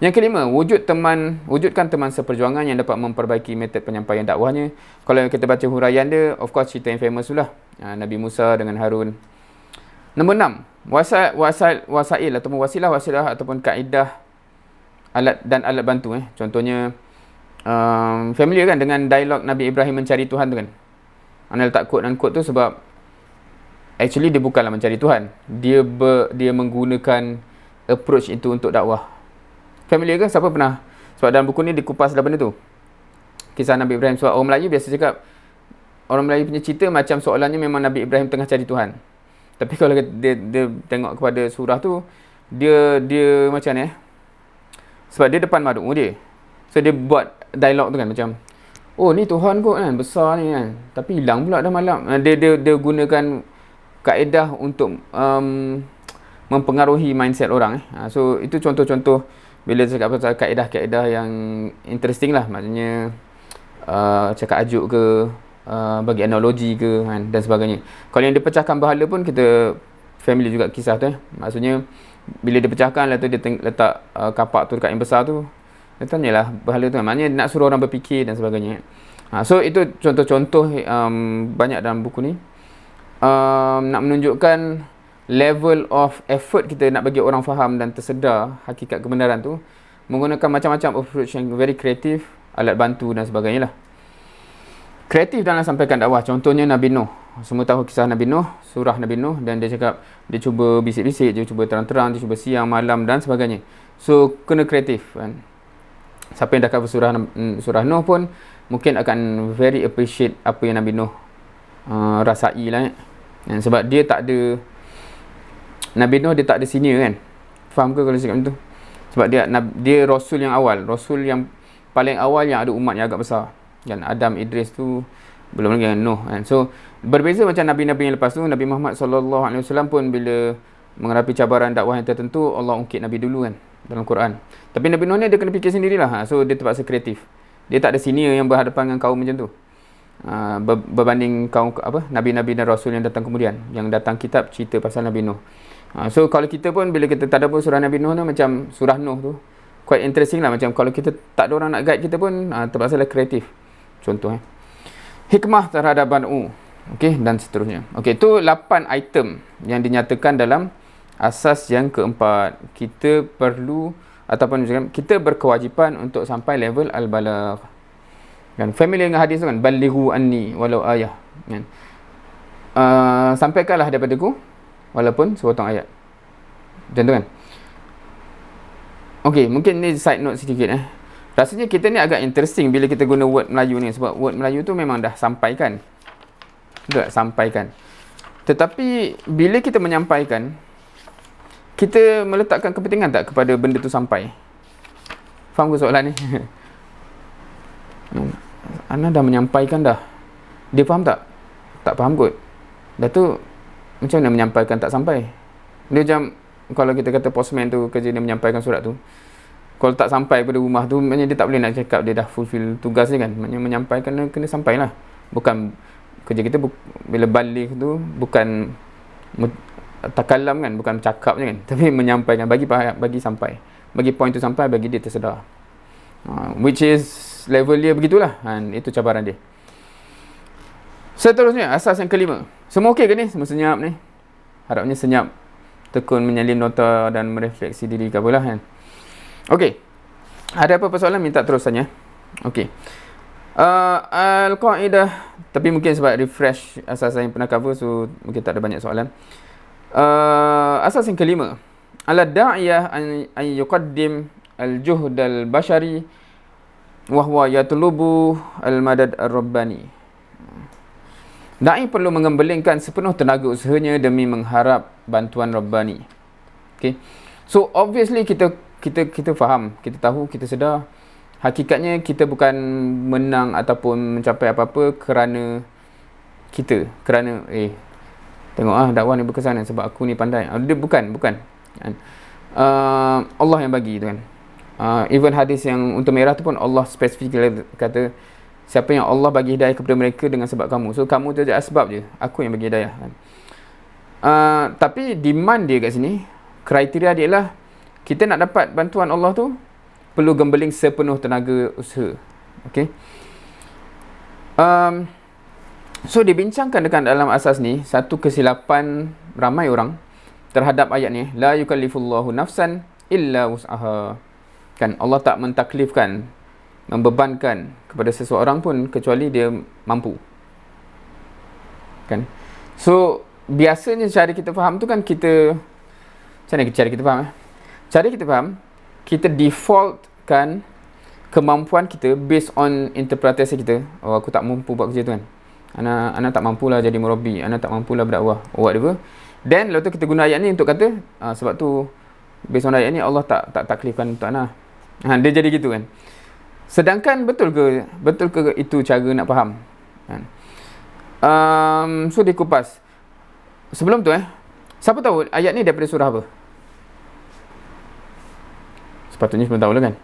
Yang kelima, wujudkan teman seperjuangan yang dapat memperbaiki metod penyampaian dakwahnya. Kalau kita baca huraian dia, of course cerita yang famous tu lah, Nabi Musa dengan Harun. Nombor 6, wasail ataupun wasilah ataupun kaedah alat dan alat bantu. Contohnya familiar kan dengan dialog Nabi Ibrahim mencari Tuhan tu kan. Anda letak quote dan quote tu sebab actually dia bukanlah mencari Tuhan. Dia menggunakan approach itu untuk dakwah. Familiar kan? Siapa pernah? Sebab dalam buku ni dikupas dalam benda tu. Kisah Nabi Ibrahim. Sebab orang Melayu biasa cakap, orang Melayu punya cerita macam soalannya memang Nabi Ibrahim tengah cari Tuhan. Tapi kalau dia tengok kepada surah tu, dia macam ni sebab dia depan maduk dia. So dia buat dialog tu kan macam, oh ni Tuhan kot kan, besar ni kan, tapi hilang pula dah malam. Dia gunakan kaedah untuk mempengaruhi mindset orang. So itu contoh-contoh bila cakap pasal kaedah-kaedah yang interesting lah. Maksudnya cakap ajuk ke, bagi analogi ke kan, dan sebagainya. Kalau yang dia pecahkan bahala pun kita family juga kisah tu. Maksudnya bila dia pecahkan, lepas tu dia letak kapak tu dekat yang besar tu, dia tanyalah bahala tu, maknanya nak suruh orang berfikir dan sebagainya. So itu contoh-contoh banyak dalam buku ni, nak menunjukkan level of effort kita nak bagi orang faham dan tersedar hakikat kebenaran tu, menggunakan macam-macam approach yang very kreatif, alat bantu dan sebagainya lah. Kreatif dalam sampaikan dakwah, contohnya Nabi Nuh. Semua tahu kisah Nabi Nuh, surah Nabi Nuh, dan dia cakap dia cuba bisik-bisik, dia cuba terang-terang, dia cuba siang malam dan sebagainya. So kena kreatif kan. Siapa yang dah cover surah Nuh pun mungkin akan very appreciate apa yang Nabi Nuh rasai lah. Sebab dia tak ada, Nabi Nuh dia tak ada senior kan. Faham ke kalau cakap macam tu? Sebab dia rasul yang awal, rasul yang paling awal yang ada umat yang agak besar. Dan Adam, Idris tu belum lagi dengan Nuh kan. So berbeza macam nabi-nabi yang lepas tu. Nabi Muhammad SAW pun bila menghadapi cabaran dakwah yang tertentu, Allah ungkit Nabi dulu kan dalam Quran. Tapi Nabi Nuh ni dia kena fikir sendirilah. So dia terpaksa kreatif. Dia tak ada senior yang berhadapan dengan kaum macam tu. Berbanding kaum nabi-nabi dan rasul yang datang kemudian, yang datang kitab cerita pasal Nabi Nuh. So kalau kita pun bila kita tadabbur surah Nabi Nuh tu, macam surah Nuh tu quite interesting lah. Macam kalau kita tak ada orang nak guide kita pun, terpaksa lah kreatif. Contoh hikmah terhadap ban'u, okey, dan seterusnya. Okey, itu 8 item yang dinyatakan dalam asas yang keempat. Kita perlu ataupun kita berkewajipan untuk sampai level al-balagh. Kan familiar dengan hadis tu kan, balighu anni walau ayah kan. Sampaikanlah daripadaku walaupun sepotong ayat. Macam tu kan. Okey, mungkin ni side note sedikit Rasanya kita ni agak interesting bila kita guna word Melayu ni, sebab word Melayu tu memang dah sampaikan. Betul tak? Sampaikan. Tetapi bila kita menyampaikan, kita meletakkan kepentingan tak kepada benda tu sampai? Faham ke soalan ni? Ana dah menyampaikan dah. Dia faham tak? Tak faham kot. Dah tu macam mana menyampaikan tak sampai? Dia macam kalau kita kata postman tu kerja dia menyampaikan surat tu, kalau tak sampai pada rumah tu, maknanya dia tak boleh nak cakap dia dah fulfill tugas dia kan. Maknanya menyampaikan kena sampailah. Bukan kerja kita bila balik tu bukan takalam kan, bukan cakap je kan, tapi menyampaikan, bagi sampai, bagi point tu sampai, bagi dia tersedar. Which is level dia begitulah. Itu cabaran dia. Seterusnya, asas yang kelima. Semua okey ke ni? Semua senyap ni? Harapnya senyap, tekun menyalin nota dan merefleksi diri ke apalah kan. Okey. Ada apa persoalan minta terus tanya. Okey. Al-Qaedah, tapi mungkin sebab refresh asas yang pernah cover, so mungkin tak ada banyak soalan. Asas yang kelima. Ala da'iyah an yuqaddim al-juhd al-bashari wa huwa yatlubu al-madad ar-rabbani. Da'i perlu mengembelingkan sepenuh tenaga usahanya demi mengharap bantuan Rabbani. Okay. So obviously kita faham, kita tahu, kita sedar hakikatnya kita bukan menang ataupun mencapai apa-apa kerana tengok dakwah ni berkesan sebab aku ni pandai. Dia bukan. Allah yang bagi tu kan. Even hadis yang unta merah tu pun Allah spesifik kata siapa yang Allah bagi hidayah kepada mereka dengan sebab kamu. So kamu tu je asbab je, aku yang bagi hidayah kan. Tapi demand dia kat sini, kriteria dia ialah kita nak dapat bantuan Allah tu perlu gembeling sepenuh tenaga usaha. Okay. So dibincangkan dekat dalam asas ni satu kesilapan ramai orang terhadap ayat ni, la yukallifullahu nafsan illa wus'aha. Kan Allah tak mentaklifkan, membebankan kepada seseorang pun kecuali dia mampu. Kan? So biasanya cara kita faham tu kan macam mana cara kita faham? Cara kita faham, kita defaultkan kemampuan kita based on interpretasi kita. Oh, aku tak mampu buat kerja tu kan. Ana tak mampulah jadi murabi, ana tak mampulah berdakwah, whatever. Then lepas tu kita guna ayat ni untuk kata sebab tu based on ayat ni Allah tak taklifkan untuk ana. Dia jadi gitu kan. Sedangkan betul ke itu cara nak faham kan? So dikupas. Sebelum tu siapa tahu ayat ni daripada surah apa? Sepatutnya semua tahu lah kan.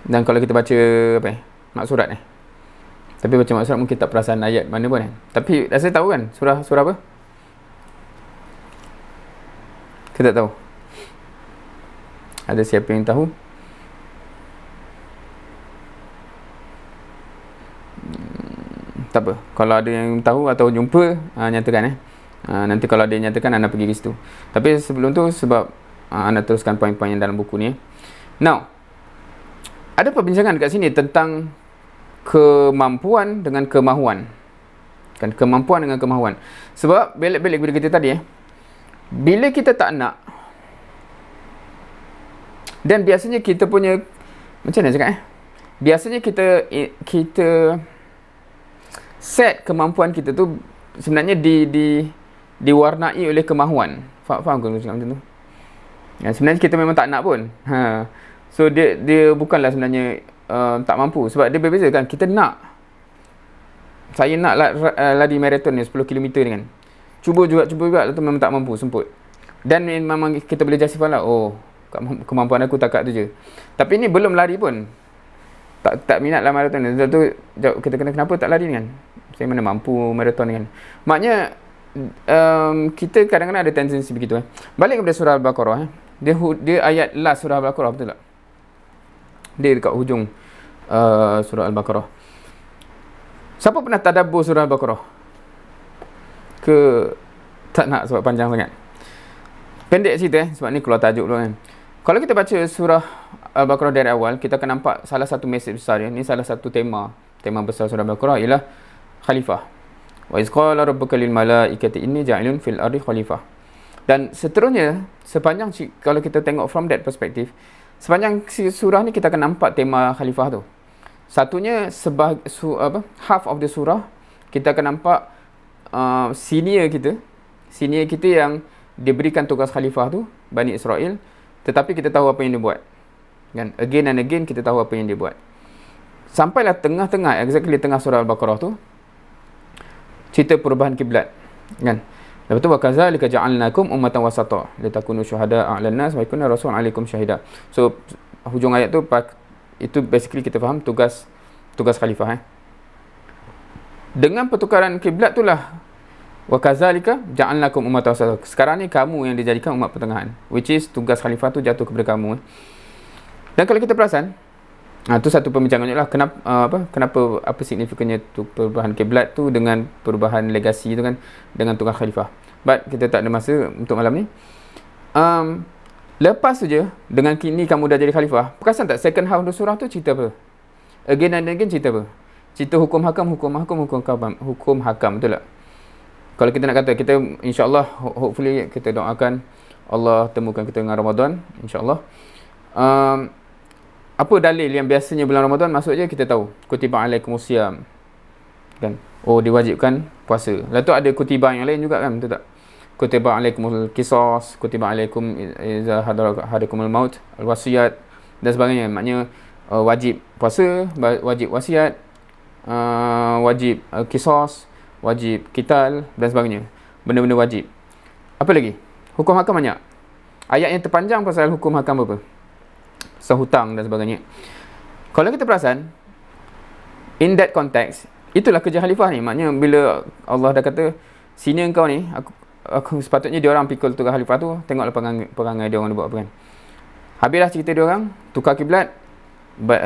Dan kalau kita baca mak surat tapi baca mak surat mungkin tak perasan ayat mana pun tapi rasa tahu kan surah apa? Kita tak tahu. Ada siapa yang tahu? Tak apa. Kalau ada yang tahu atau jumpa, nyatakan nanti kalau ada yang nyatakan, anda pergi ke situ. Tapi sebelum tu, sebab anda teruskan poin-poin yang dalam buku ni. Now, ada perbincangan dekat sini tentang kemampuan dengan kemahuan. Kan, kemampuan dengan kemahuan. Sebab, belik-belik bila kita tadi bila kita tak nak, dan biasanya kita punya, macam mana cakap biasanya kita set kemampuan kita tu sebenarnya diwarnai oleh kemahuan. Faham ke cakap macam tu? Sebenarnya kita memang tak nak pun. So dia bukanlah sebenarnya tak mampu, sebab dia berbeza kan. Kita nak, saya nak lari maraton ni 10 km ni kan. Cuba juga tu memang tak mampu, semput. Dan memang kita boleh justify lah, kemampuan aku tak kat tu je. Tapi ni belum lari pun, tak minat lah maraton ni. Lepas tu kita kena kenapa tak lari ni kan. Saya mana mampu maraton ni kan. Maknanya kita kadang-kadang ada tendensi begitu. Balik kepada surah Al-Baqarah. Dia ayat last surah Al-Baqarah, betul tak? Dia dekat hujung surah Al-Baqarah. Siapa pernah tadabbur surah Al-Baqarah? Ke tak nak sebab panjang sangat? Pendek cerita sebab ni keluar tajuk dulu kan. Kalau kita baca surah Al-Baqarah dari awal, kita akan nampak salah satu mesej besar dia. Ni salah satu tema besar surah Al-Baqarah ialah khalifah. Wa iz qala rabbuka lil malaikati inni ja'ilun fil ardi khalifah. Dan seterusnya, sepanjang kalau kita tengok from that perspective, sepanjang surah ni kita akan nampak tema khalifah tu. Satunya half of the surah kita akan nampak senior kita yang diberikan tugas khalifah tu, Bani Israel, tetapi kita tahu apa yang dia buat. Kan? Again and again kita tahu apa yang dia buat. Sampailah tengah-tengah, exactly tengah surah Al-Baqarah tu, cerita perubahan kiblat. Kan? Lepas tu, وَكَذَلِكَ جَعَلْنَاكُمْ أُمَّةً وَسَطًا لِتَكُونُوا شُهَدَاءَ عَلَى النَّاسِ وَيَكُونَ الرَّسُولُ عَلَيْكُمْ شَهِيدًا. So, hujung ayat tu, itu basically kita faham tugas khalifah. Dengan pertukaran kiblat tu lah, وَكَذَلِكَ جَعَلْنَاكُمْ أُمَّةً وَسَطًا. Sekarang ni kamu yang dijadikan umat pertengahan, which is tugas khalifah tu jatuh kepada kamu. Dan kalau kita perasan, tu satu perbincangan juga lah, kenapa apa signifikannya tu perubahan kiblat tu dengan perubahan legasi tu kan, dengan tugas khalifah. But kita tak ada masa untuk malam ni. Lepas tu je, dengan kini kamu dah jadi khalifah, perasan tak second half of surah tu cerita apa? Again and again cerita apa? Cerita hukum hakam, betul tak? Kalau kita nak kata, kita insyaAllah, hopefully kita doakan Allah temukan kita dengan Ramadan, insyaAllah. Apa dalil yang biasanya bulan Ramadan masuk je kita tahu, kutiba alaikumusiyam, kan. Oh, diwajibkan puasa. Lepas tu ada kutiba yang lain juga kan, betul tak? Kutiba alaikumul qisas, kutiba alaikum iza hadarakumul maut, al-wasiyat dan sebagainya. Maknanya wajib puasa, wajib wasiat, wajib qisas, wajib qital dan sebagainya. Benda-benda wajib. Apa lagi? Hukum hakam banyak. Ayat yang terpanjang pasal hukum hakam apa? Sehutang dan sebagainya. Kalau kita perasan, in that context, itulah kerja khalifah ni. Maknanya bila Allah dah kata, senior kau ni, aku sepatutnya dia orang pikul tugas khalifah tu, tengoklah perangai dia orang dia buat apa kan. Habislah cerita dia orang, tukar kiblat,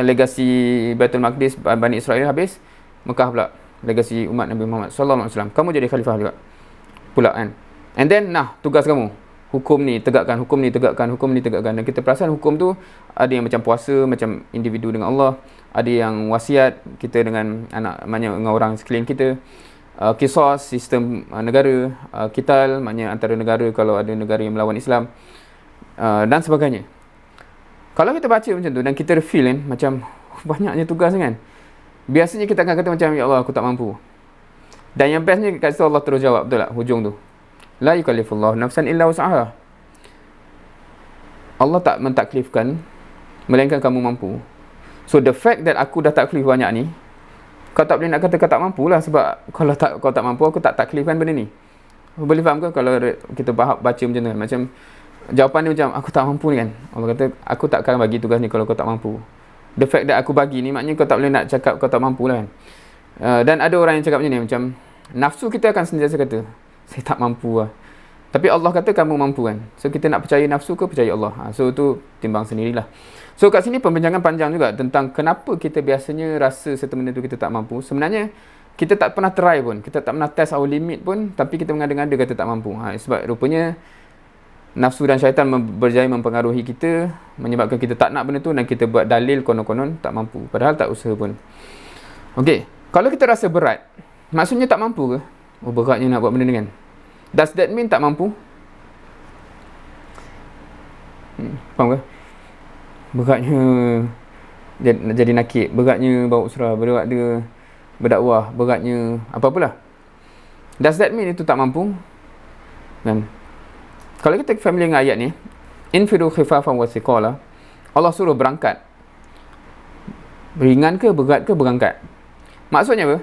legasi Baitul Maqdis Bani Israel habis, Mekah pula legasi umat Nabi Muhammad sallallahu alaihi wasallam. Kamu jadi khalifah juga pula kan. And then tugas kamu, hukum ni tegakkan, hukum ni tegakkan, hukum ni tegakkan. Dan kita perasan hukum tu ada yang macam puasa, macam individu dengan Allah, ada yang wasiat kita dengan anak, maknanya dengan orang sekeliling kita, qisas sistem negara, qital maknanya antara negara kalau ada negara yang melawan Islam, dan sebagainya. Kalau kita baca macam tu dan kita feel kan macam banyaknya tugas kan, biasanya kita akan kata macam, ya Allah aku tak mampu. Dan yang bestnya kat situ Allah terus jawab, betul tak hujung tu, la yukallifullahu nafsan illa wus'aha. Allah tak mentaklifkan melainkan kamu mampu. So the fact that aku dah taklif banyak ni, kau tak boleh nak kata kau tak mampu lah. Sebab kalau kau tak mampu, aku tak taklifkan benda ni. Boleh faham ke kalau kita baca macam tu? Macam jawapan dia macam aku tak mampu ni kan. Allah kata aku tak akan bagi tugas ni kalau kau tak mampu. The fact that aku bagi ni maknanya kau tak boleh nak cakap kau tak mampu lah kan. Dan ada orang yang cakap macam ni, macam nafsu kita akan sentiasa kata saya tak mampu lah. Tapi Allah kata kamu mampu kan. So kita nak percaya nafsu ke percaya Allah? So tu timbang sendirilah. So kat sini pembincangan panjang juga tentang kenapa kita biasanya rasa satu benda tu kita tak mampu. Sebenarnya kita tak pernah try pun, kita tak pernah test our limit pun, tapi kita mengada-ngada kata tak mampu. Sebab rupanya nafsu dan syaitan berjaya mempengaruhi kita, menyebabkan kita tak nak benda tu dan kita buat dalil konon-konon tak mampu, padahal tak usaha pun. Okey, kalau kita rasa berat, maksudnya tak mampu ke? Oh, beratnya nak buat benda ni kan. Does that mean tak mampu? Faham ke? Beratnya nak jadi nakik, beratnya bawa surah, beratnya berdakwah, beratnya apa-apalah. Does that mean itu tak mampu? Kan? Kalau kita familiar dengan ayat ni, infiru khifafan wa thiqala, Allah suruh berangkat. Ringan ke, berat ke, berangkat. Maksudnya apa?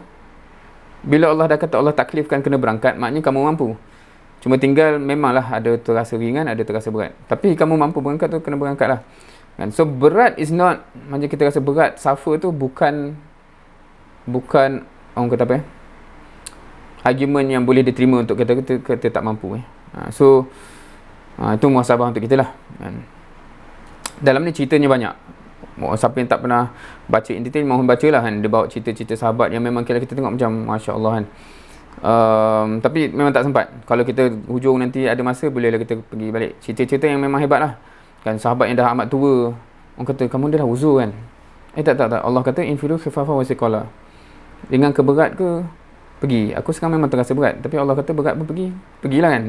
Bila Allah dah kata Allah taklifkan kena berangkat, maknanya kamu mampu. Cuma tinggal memanglah ada terasa ringan, ada terasa berat. Tapi kamu mampu berangkat tu, kena berangkat lah. Kan? So berat is not, macam kita rasa berat, suffer tu bukan orang kata apa argument yang boleh diterima untuk kata tak mampu. So itu muhasabah untuk kita lah. Kan? Dalam ni ceritanya banyak. Siapa yang tak pernah baca in detail, mohon baca lah kan. Dia bawa cerita-cerita sahabat yang memang kita tengok macam Masya Allah kan. Tapi memang tak sempat. Kalau kita hujung nanti ada masa, bolehlah kita pergi balik cerita-cerita yang memang hebat lah kan. Sahabat yang dah amat tua, orang kata kamu dah uzur kan. Tak. Allah kata infiru khifafan wa thiqala, ringan ke berat ke pergi. Aku sekarang memang terasa berat, tapi Allah kata berat pun pergilah kan.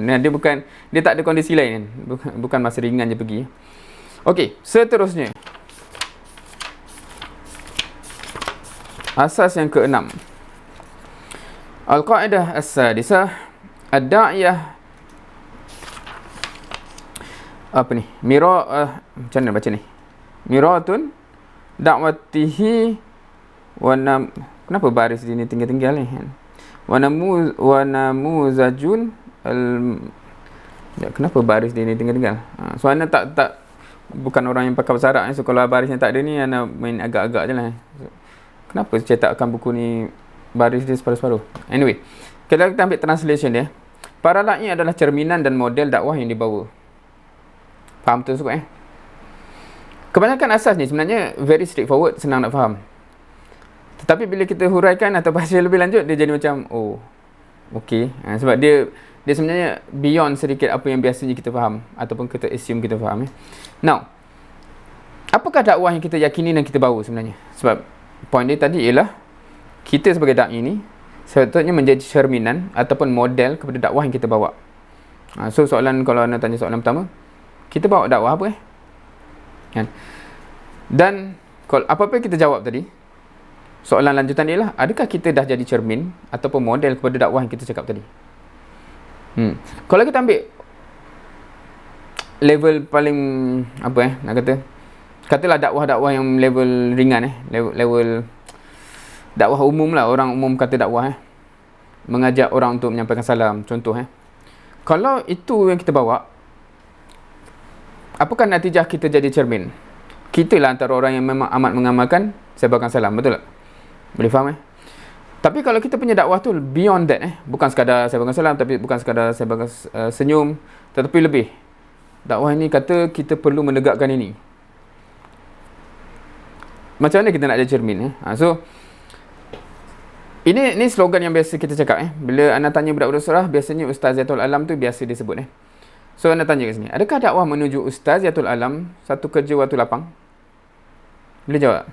Dia tak ada kondisi lain kan. Bukan masa ringan je pergi. Okey, seterusnya asas yang keenam, Al-Qa'idah As-Sadisah, Ad-Da'iyah apa ni? Macam mana baca ni? Miratun da'watihi kenapa baris ni tinggal-tinggal ni? Wa namuzajun kenapa baris dia ni tinggal-tinggal? So ana tak bukan orang yang pakai bahasa Arab. So kalau barisnya tak ada ni, ana main agak-agak je lah. So, kenapa cetakkan buku ni baris dia separuh-separuh? Anyway, kalau kita ambil translation dia, para la'i adalah cerminan dan model dakwah yang dibawa. Faham tu cukup Kebanyakan asas ni sebenarnya very straightforward, senang nak faham. Tetapi bila kita huraikan atau baca lebih lanjut, dia jadi macam okey. Sebab dia sebenarnya beyond sedikit apa yang biasanya kita faham ataupun kita assume kita faham. Now, apakah dakwah yang kita yakini dan kita bawa sebenarnya? Sebab point dia tadi ialah kita sebagai da'i ni sepatutnya menjadi cerminan ataupun model kepada dakwah yang kita bawa. So soalan, kalau anda tanya soalan pertama, kita bawa dakwah apa kan? Dan kalau apa-apa kita jawab tadi, soalan lanjutan dia lah, adakah kita dah jadi cermin ataupun model kepada dakwah yang kita cakap tadi? Kalau kita ambil level paling nak katalah dakwah-dakwah yang level ringan level dakwah umum lah, orang umum kata dakwah mengajak orang untuk menyampaikan salam, contoh kalau itu yang kita bawa, apakah natijah kita jadi cermin? Kita lah antara orang yang memang amat mengamalkan sebarkan salam, betul tak? Boleh faham Tapi kalau kita punya dakwah tu beyond that bukan sekadar sebarkan salam, tapi bukan sekadar sebarkan senyum, tetapi lebih. Dakwah ini kata kita perlu menegakkan ini. Macam mana kita nak jadi cermin So ini slogan yang biasa kita cakap bila anda tanya budak-budak surah, biasanya Ustaziatul Alam tu biasa disebut So anda tanya kat sini, adakah dakwah menuju Ustaziatul Alam satu kerja waktu lapang? Boleh jawab?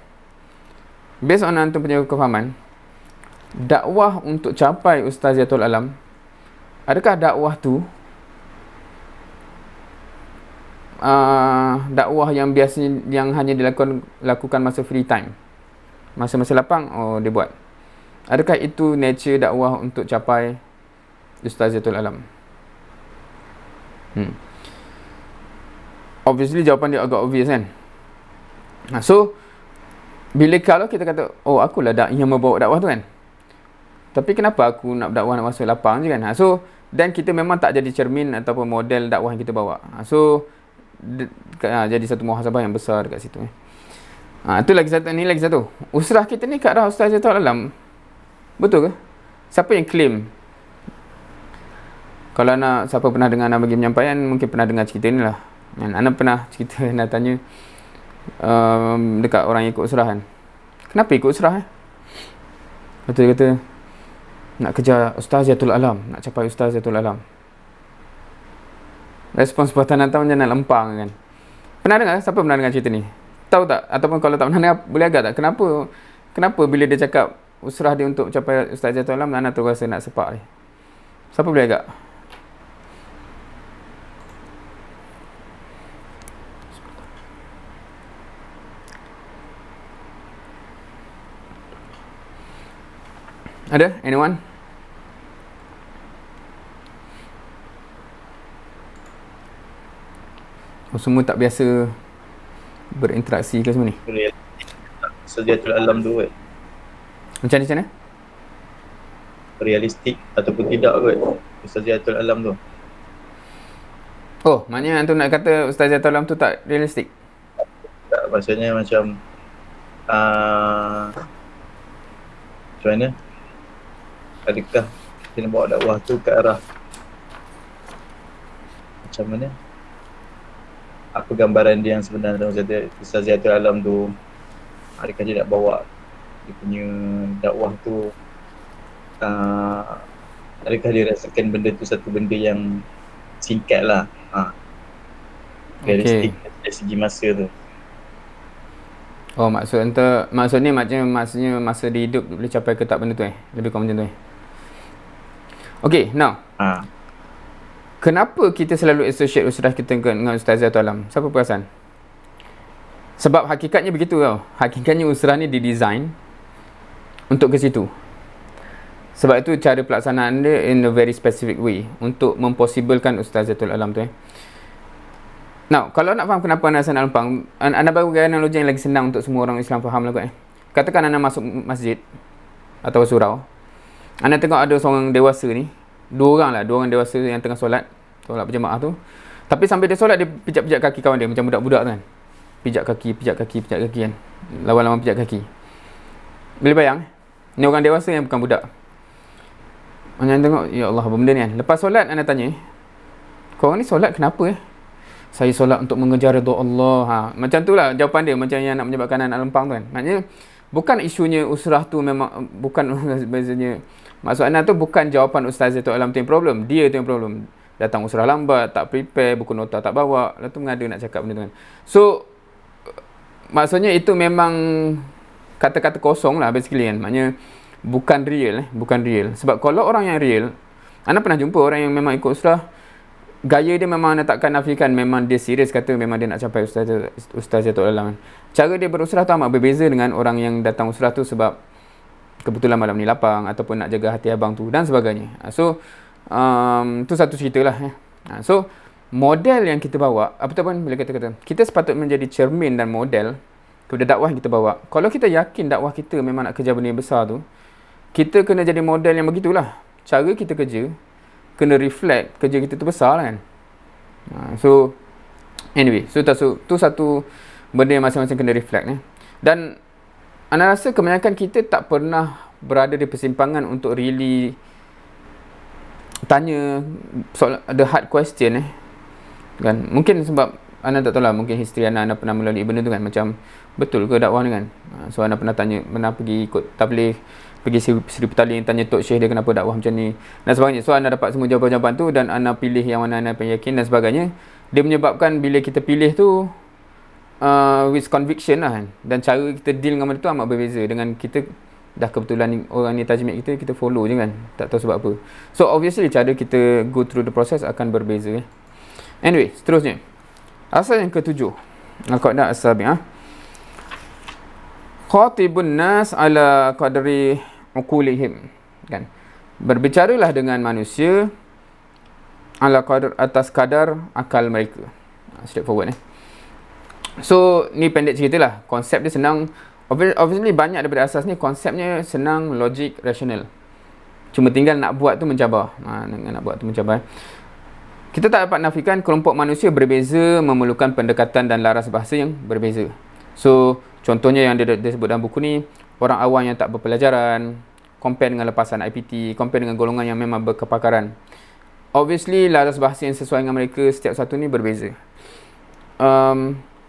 Based on antum punya kefahaman, dakwah untuk capai Ustaziatul Alam, adakah dakwah tu dakwah yang biasanya yang hanya dilakukan masa free time, masa-masa lapang dia buat? Adakah itu nature dakwah untuk capai Ustaziatul Alam? Obviously jawapan dia agak obvious So bila kalau kita kata akulah yang membawa dakwah tu tapi kenapa aku nak dakwah nak masuk lapang je So dan kita memang tak jadi cermin ataupun model dakwah yang kita bawa. So jadi satu muhasabah yang besar dekat situ itu lagi satu. Ni lagi satu, usrah kita ni kat arah Ustaziatul Alam, betul ke? Siapa yang claim? Kalau siapa pernah dengar Ana bagi penyampaian, mungkin pernah dengar cerita ni lah. Ana pernah cerita, nak tanya dekat orang yang ikut usrah kenapa ikut usrah Betul, dia kata nak kejar Ustaziatul Alam, nak capai Ustaziatul Alam. Respons buatan hantar macam nak lempang Pernah dengar? Siapa pernah dengar cerita ni? Tahu tak? Ataupun kalau tak pernah dengar, boleh agak tak? Kenapa bila dia cakap usrah dia untuk capai Ustaziatul Alam, Ana tu rasa nak sepak dia? Siapa boleh agak? Ada? Anyone? Semua tak biasa berinteraksi ke semua ni? Ustaziatul Alam tu Macam mana? realistik ataupun tidak Ustaziatul Alam tu. Maknanya antum nak kata Ustaziatul Alam tu tak realistik? Tak, maksudnya macam macam mana? Adakah kita nak bawa dakwah tu ke arah macam mana? Apa gambaran dia yang sebenar dalam Ustaziatul Alam tu? Adakah dia nak bawa dia punya dakwah tu adakah dia rasakan benda tu satu benda yang singkat lah realistik dari segi masa tu. Maksudnya maksudnya masa dia hidup boleh capai ke tak benda tu lebih kurang macam tu Okay, now kenapa kita selalu associate usrah kita dengan Ustaziatul Alam? Siapa perasan? Sebab hakikatnya begitu Hakikatnya usrah ni didesign untuk ke situ. Sebab itu cara pelaksanaan dia in a very specific way untuk mempossiblekan Ustaziatul Alam tu Now, kalau nak faham kenapa Ana rasa nak lempang, Ana bagi analogi yang lagi senang untuk semua orang Islam faham lah kot Katakan Ana masuk masjid atau surau, Ana tengok ada seorang dewasa ni, dua orang dewasa yang tengah solat berjemaah tu. Tapi sambil dia solat, dia pijak-pijak kaki kawan dia macam budak-budak tu pijak kaki kan, lawan-lawan pijak kaki. Boleh bayang ni orang dewasa yang bukan budak. Ana tengok, ya Allah, apa benda ni Lepas solat Ana tanya, korang ni solat kenapa Saya solat untuk mengejar redha Allah. Macam tu lah jawapan dia, macam yang nak menyebabkan anak lempang tu Maknanya bukan isunya usrah tu memang bukan bezanya. Maksud Ana tu bukan jawapan Ustaziatul Alam tu yang problem, dia tu yang problem. Datang usrah lambat, tak prepare, buku nota tak bawa, lepas tu mengada nak cakap benda tu So maksudnya itu memang kata-kata kosong lah basically Maknanya bukan real Sebab kalau orang yang real, Ana pernah jumpa orang yang memang ikut usrah, gaya dia memang Ana takkan nafikan memang dia serius kata memang dia nak capai Ustaziatul Alam. Cara dia berusrah tu amat berbeza dengan orang yang datang usrah tu sebab kebetulan malam ni lapang ataupun nak jaga hati abang tu dan sebagainya. So tu satu cerita lah. So model yang kita bawa, ataupun bila kita kata kita sepatutnya menjadi cermin dan model kepada dakwah yang kita bawa. Kalau kita yakin dakwah kita memang nak kerja benda yang besar tu, kita kena jadi model yang begitulah. Cara kita kerja kena reflect kerja kita tu besar lah kan. So anyway, so tu satu benda yang masing-masing kena reflect. Dan anda rasa kebanyakan kita tak pernah berada di persimpangan untuk really tanya soal the hard question kan. Mungkin sebab anda tak tahu lah, mungkin history anda pernah melalui benda tu kan, macam betul ke dakwah ni kan. So anda pernah tanya, pernah pergi ikut tabligh, pergi Seri Petaling, tanya Tok Syekh dia kenapa dakwah macam ni dan sebagainya. So anda dapat semua jawapan-jawapan tu dan anda pilih yang mana anda yakin dan sebagainya. Dia menyebabkan bila kita pilih tu with conviction lah kan. Dan cara kita deal dengan benda tu amat berbeza dengan kita dah kebetulan orang ni tajmid kita follow je kan, tak tahu sebab apa. So obviously cara kita go through the process akan berbeza. Anyway, seterusnya asas yang ketujuh, al-qaidah as-sabi'ah, khatibun nas ala qadri uqulihim kan. Berbicaralah dengan manusia ala qadar, atas kadar akal mereka. Straightforward So ni pendek cerita lah. Konsep dia senang. Obviously banyak daripada asas ni konsepnya senang, logik, rasional. Cuma tinggal nak buat tu mencabar. Nak buat tu mencabar. Kita tak dapat nafikan kelompok manusia berbeza memerlukan pendekatan dan laras bahasa yang berbeza. So contohnya yang dia sebut dalam buku ni, orang awam yang tak berpelajaran compare dengan lepasan IPT, compare dengan golongan yang memang berkepakaran. Obviously laras bahasa yang sesuai dengan mereka setiap satu ni berbeza.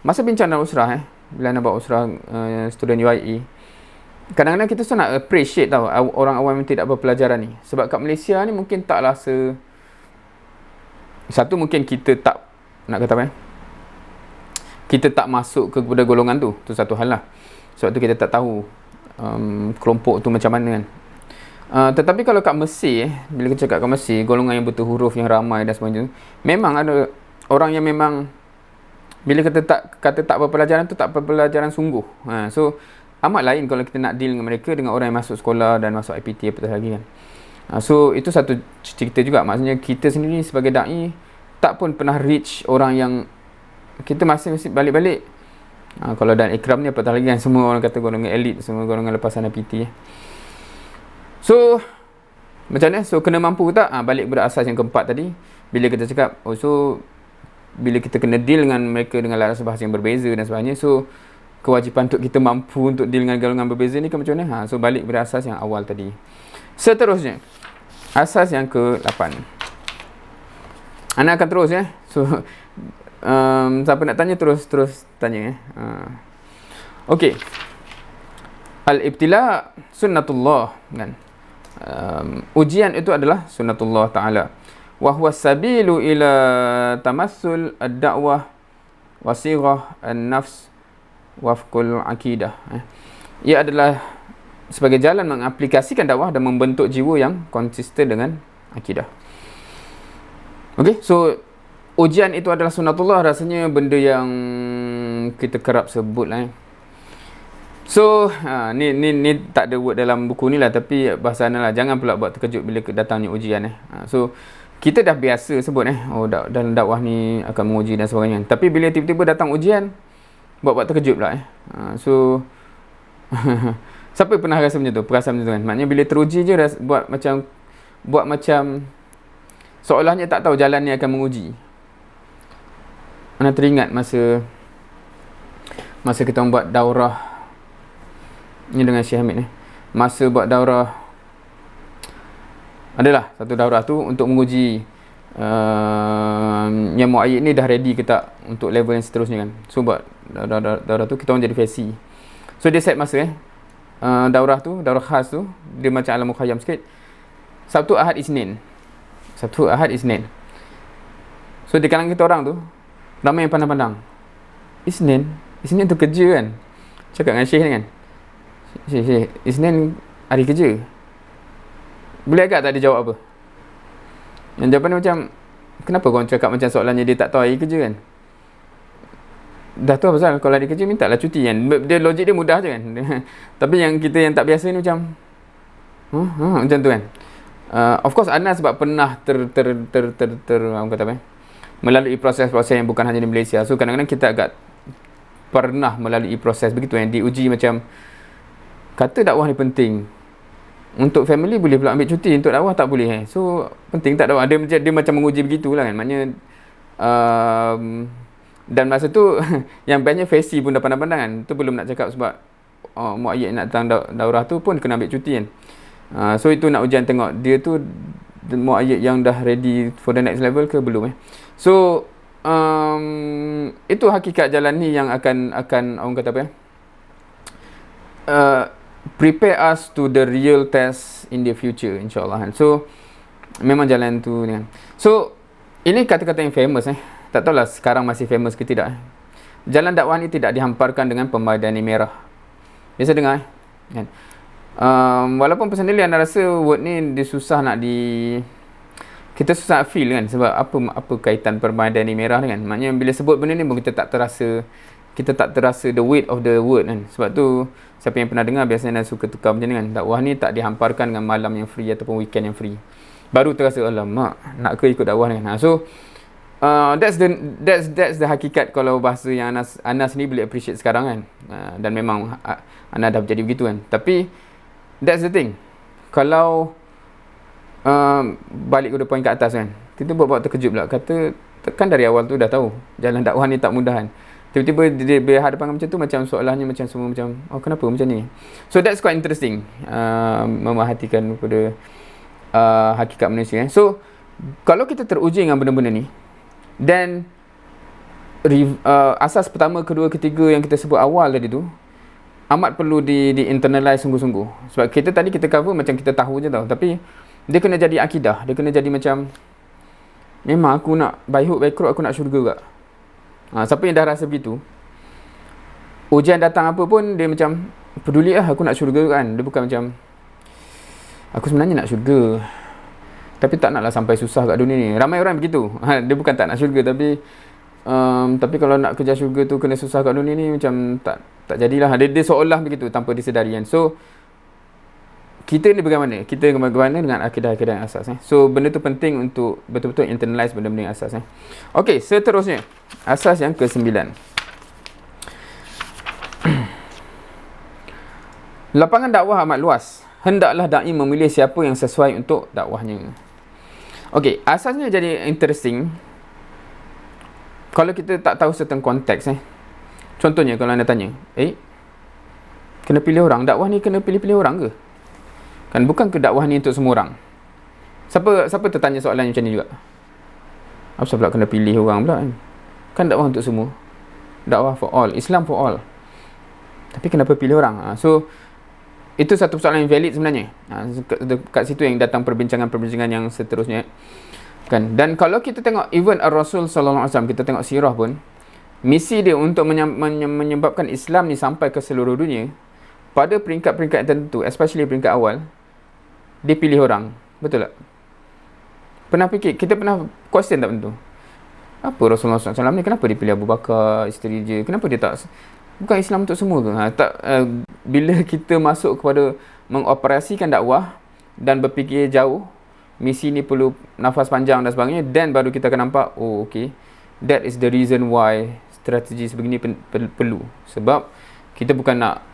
Masa bincang dalam usrah bila nak buat usrah student UIE, kadang-kadang kita nak appreciate tau orang awam yang tidak berpelajaran ni. Sebab kat Malaysia ni mungkin taklah satu mungkin kita tak nak kata apa kita tak masuk kepada golongan tu satu hal lah. Sebab tu kita tak tahu kelompok tu macam mana kan. Tetapi kalau kat Mesir bila kita cakap kat Mesir, golongan yang berhuruf yang ramai dan sebagainya, memang ada orang yang memang bila kata tak berpelajaran tu tak berpelajaran sungguh. So amat lain kalau kita nak deal dengan mereka dengan orang yang masuk sekolah dan masuk IPT apa lagi kan. So itu satu cerita juga. Maksudnya kita sendiri sebagai da'i tak pun pernah reach orang yang kita masih balik-balik. Kalau dan ikram ni apatah lagi kan, semua orang kata golongan elit, semua golongan lepasan IPT. So macam mana? So kena mampu tak? Balik kepada asas yang keempat tadi. Bila kita cakap bila kita kena deal dengan mereka dengan laras bahasa yang berbeza dan sebagainya, so kewajipan untuk kita mampu untuk deal dengan golongan berbeza ni ke macam mana? So balik kepada asas yang awal tadi. Seterusnya asas yang ke-8. Ana akan terus So siapa nak tanya terus tanya Okey. Al-ibtila sunnatullah kan. Ujian itu adalah sunnatullah taala. Wa huwa sabilu ila tamassul ad-da'wah wasighah an-nafs wafqul akidah. Ia adalah sebagai jalan mengaplikasikan dakwah dan membentuk jiwa yang konsisten dengan akidah. Okey, so ujian itu adalah sunnatullah, rasanya benda yang kita kerap sebut lah. So ni tak ada word dalam buku ni lah, tapi bahasa anda lah, jangan pula buat terkejut bila datangnya ujian So kita dah biasa sebut dalam dakwah ni akan menguji dan sebagainya. Tapi bila tiba-tiba datang ujian, buat terkejut pula So siapa pernah rasa macam tu, perasaan macam tu kan? Maknanya bila teruji je buat macam seolahnya tak tahu jalan ni akan menguji. Anda teringat masa kita buat daurah ni dengan Syekh Hamid masa buat daurah, adalah satu daurah tu untuk menguji yang muayyid ni dah ready ke tak untuk level yang seterusnya kan. So buat daurah tu kita orang jadi fesi. So dia set masa daurah khas tu dia macam alam mukhayyam sikit. Sabtu, Ahad, Isnin. So di kalangan kita orang tu ramai yang pandang-pandang Isnin tu kerja kan. Cakap dengan Syekh ni kan, Syekh Isnin hari kerja. Boleh agak tak dia jawab apa? Yang jawapan dia macam, kenapa korang cakap macam soalannya dia tak tahu hari kerja kan? Dah tahu pasal kalau hari kerja mintalah cuti kan. Dia logik dia mudah je kan. Tapi yang kita yang tak biasa ni macam Macam tu kan. Of course Anas sebab pernah orang kata apa, melalui proses-proses yang bukan hanya di Malaysia. So kadang-kadang kita agak pernah melalui proses begitu yang diuji macam kata dakwah ni penting. Untuk family boleh pula ambil cuti, untuk dakwah tak boleh. So penting tak dakwah. Dia macam menguji begitulah kan. Maknanya dan masa tu yang banyak Faisy pun dah pandang-pandang kan. Tu belum nak cakap sebab muayyid nak datang daurah tu pun kena ambil cuti kan. So itu nak ujian tengok dia tu muayyid yang dah ready for the next level ke belum. So itu hakikat jalan ni yang akan orang kata apa prepare us to the real test in the future, insyaAllah kan. So memang jalan tu ni kan. So ini kata-kata yang famous tak tahulah sekarang masih famous ke tidak. Jalan dakwah ni tidak dihamparkan dengan pembaidani merah. Biasa dengar kan. Walaupun personally anda rasa word ni dia susah nak kita susah feel kan, sebab apa kaitan permadani merah kan. Maknanya bila sebut benda ni pun kita tak terasa the weight of the word kan. Sebab tu siapa yang pernah dengar biasanya suka tukar macam ni kan. Dakwah ni tak dihamparkan dengan malam yang free ataupun weekend yang free. Baru terasa alamak nak ke ikut dakwah ni kan. So that's the hakikat kalau bahasa yang Anas ni boleh appreciate sekarang kan. Dan memang Anas dah jadi begitu kan. Tapi that's the thing. Kalau balik ke poin kat atas kan, kita buat terkejut pula. Kata kan dari awal tu dah tahu jalan dakwah ni tak mudah kan. Tiba-tiba dia berhadapan macam tu, macam soalannya macam semua macam kenapa macam ni. So that's quite interesting, memerhatikan kepada hakikat manusia. So kalau kita teruji dengan benda-benda ni, dan asas pertama, kedua, ketiga yang kita sebut awal tadi tu amat perlu di internalize sungguh-sungguh. Sebab kita tadi kita cover macam kita tahu je tau, tapi dia kena jadi akidah. Dia kena jadi macam memang aku nak baik kerut, aku nak syurga juga. Siapa yang dah rasa begitu, ujian datang apa pun dia macam peduli aku nak syurga kan. Dia bukan macam aku sebenarnya nak syurga tapi tak naklah sampai susah kat dunia ni. Ramai orang begitu. Dia bukan tak nak syurga tapi kalau nak kejar syurga tu kena susah kat dunia ni, macam tak jadilah. Dia seolah begitu tanpa disedari kan. So kita ni bagaimana? Kita bagaimana dengan akidah-akidah yang asas So benda tu penting untuk betul-betul internalize benda-benda yang asas Okey, seterusnya asas yang ke-9. Lapangan dakwah amat luas. Hendaklah dai memilih siapa yang sesuai untuk dakwahnya. Okey, asasnya jadi interesting kalau kita tak tahu certain konteks Contohnya kalau anda tanya, kena pilih orang, dakwah ni kena pilih-pilih orang ke? Kan bukan ke dakwah ni untuk semua orang. Siapa tertanya soalan macam ni juga? Apa pula kena pilih orang pula kan? Kan dakwah untuk semua. Dakwah for all, Islam for all. Tapi kenapa pilih orang? So itu satu soalan yang valid sebenarnya. Kat situ yang datang perbincangan-perbincangan yang seterusnya. Kan? Dan kalau kita tengok even Ar-Rasul sallallahu alaihi wasallam, kita tengok sirah pun, misi dia untuk menyebabkan Islam ni sampai ke seluruh dunia, pada peringkat-peringkat tertentu, especially peringkat awal, dia pilih orang. Betul tak? Pernah fikir, kita pernah question tak benda tu? Apa Rasulullah SAW ni, kenapa dia pilih Abu Bakar, isteri dia? Kenapa dia tak, bukan Islam untuk semua ke? Bila kita masuk kepada mengoperasikan dakwah dan berfikir jauh, misi ni perlu nafas panjang dan sebagainya, dan baru kita akan nampak, okay, that is the reason why strategi sebegini perlu. Sebab kita bukan nak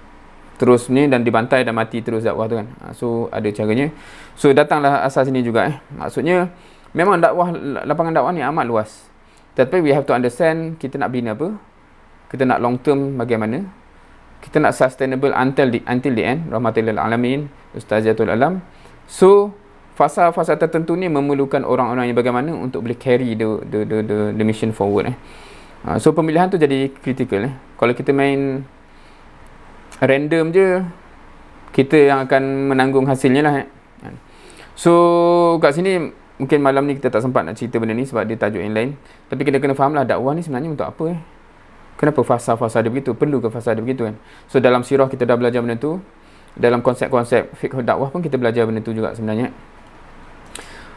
terus ni dan dibantai dan mati terus dakwah tu kan. So ada caranya. So datanglah asas ini juga Maksudnya memang lapangan dakwah ni amat luas. Tapi we have to understand kita nak bina apa, kita nak long term bagaimana, kita nak sustainable until the end, rahmatil lil alamin, ustaziatul alam. So fasa-fasa tertentu ni memerlukan orang-orang yang bagaimana untuk boleh carry the mission forward So pemilihan tu jadi critical Kalau kita main random je, kita yang akan menanggung hasilnya lah So kat sini mungkin malam ni kita tak sempat nak cerita benda ni sebab dia tajuk yang lain. Tapi kita kena faham lah dakwah ni sebenarnya untuk apa Kenapa fasa-fasa dia begitu? Perlu ke fasa dia begitu kan? So dalam sirah kita dah belajar benda tu. Dalam konsep-konsep fiqh dakwah pun kita belajar benda tu juga sebenarnya.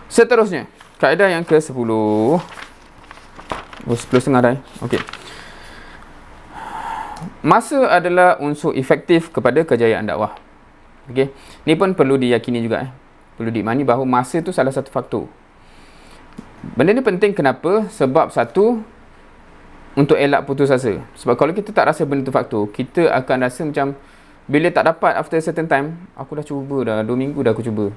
Seterusnya, kaedah yang ke-10. 10.30 dah Okey. Masa adalah unsur efektif kepada kejayaan dakwah. Okey. Ni pun perlu diyakini juga perlu diimani bahawa masa tu salah satu faktor. Benda ni penting kenapa? Sebab satu, untuk elak putus asa. Sebab kalau kita tak rasa benda tu faktor, kita akan rasa macam bila tak dapat after a certain time, aku dah cuba dah, 2 minggu dah aku cuba.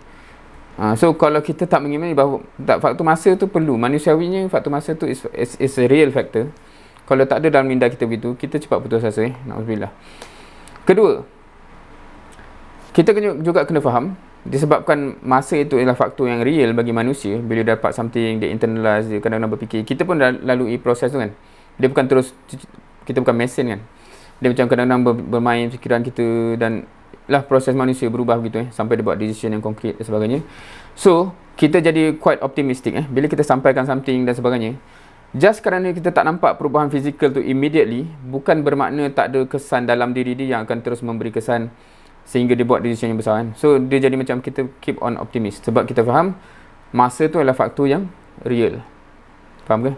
So kalau kita tak mengimani bahawa faktor masa tu perlu, manusiawinya faktor masa tu is a real factor. Kalau tak ada dalam minda kita begitu, kita cepat putus asa. Na'udzubillah. Kedua, kita juga kena faham, disebabkan masa itu adalah faktor yang real bagi manusia. Bila dapat something, dia internalize, dia kadang-kadang berfikir. Kita pun dah lalui proses tu kan. Dia bukan terus, kita bukan mesin kan. Dia macam kadang-kadang bermain fikiran kita, dan lah proses manusia berubah begitu sampai dia buat decision yang konkret dan sebagainya. So kita jadi quite optimistic bila kita sampaikan something dan sebagainya. Just kerana kita tak nampak perubahan fizikal tu immediately, bukan bermakna tak ada kesan dalam diri dia yang akan terus memberi kesan sehingga dia buat decision yang besar kan. So dia jadi macam kita keep on optimist, sebab kita faham masa tu adalah faktor yang real. Faham ke?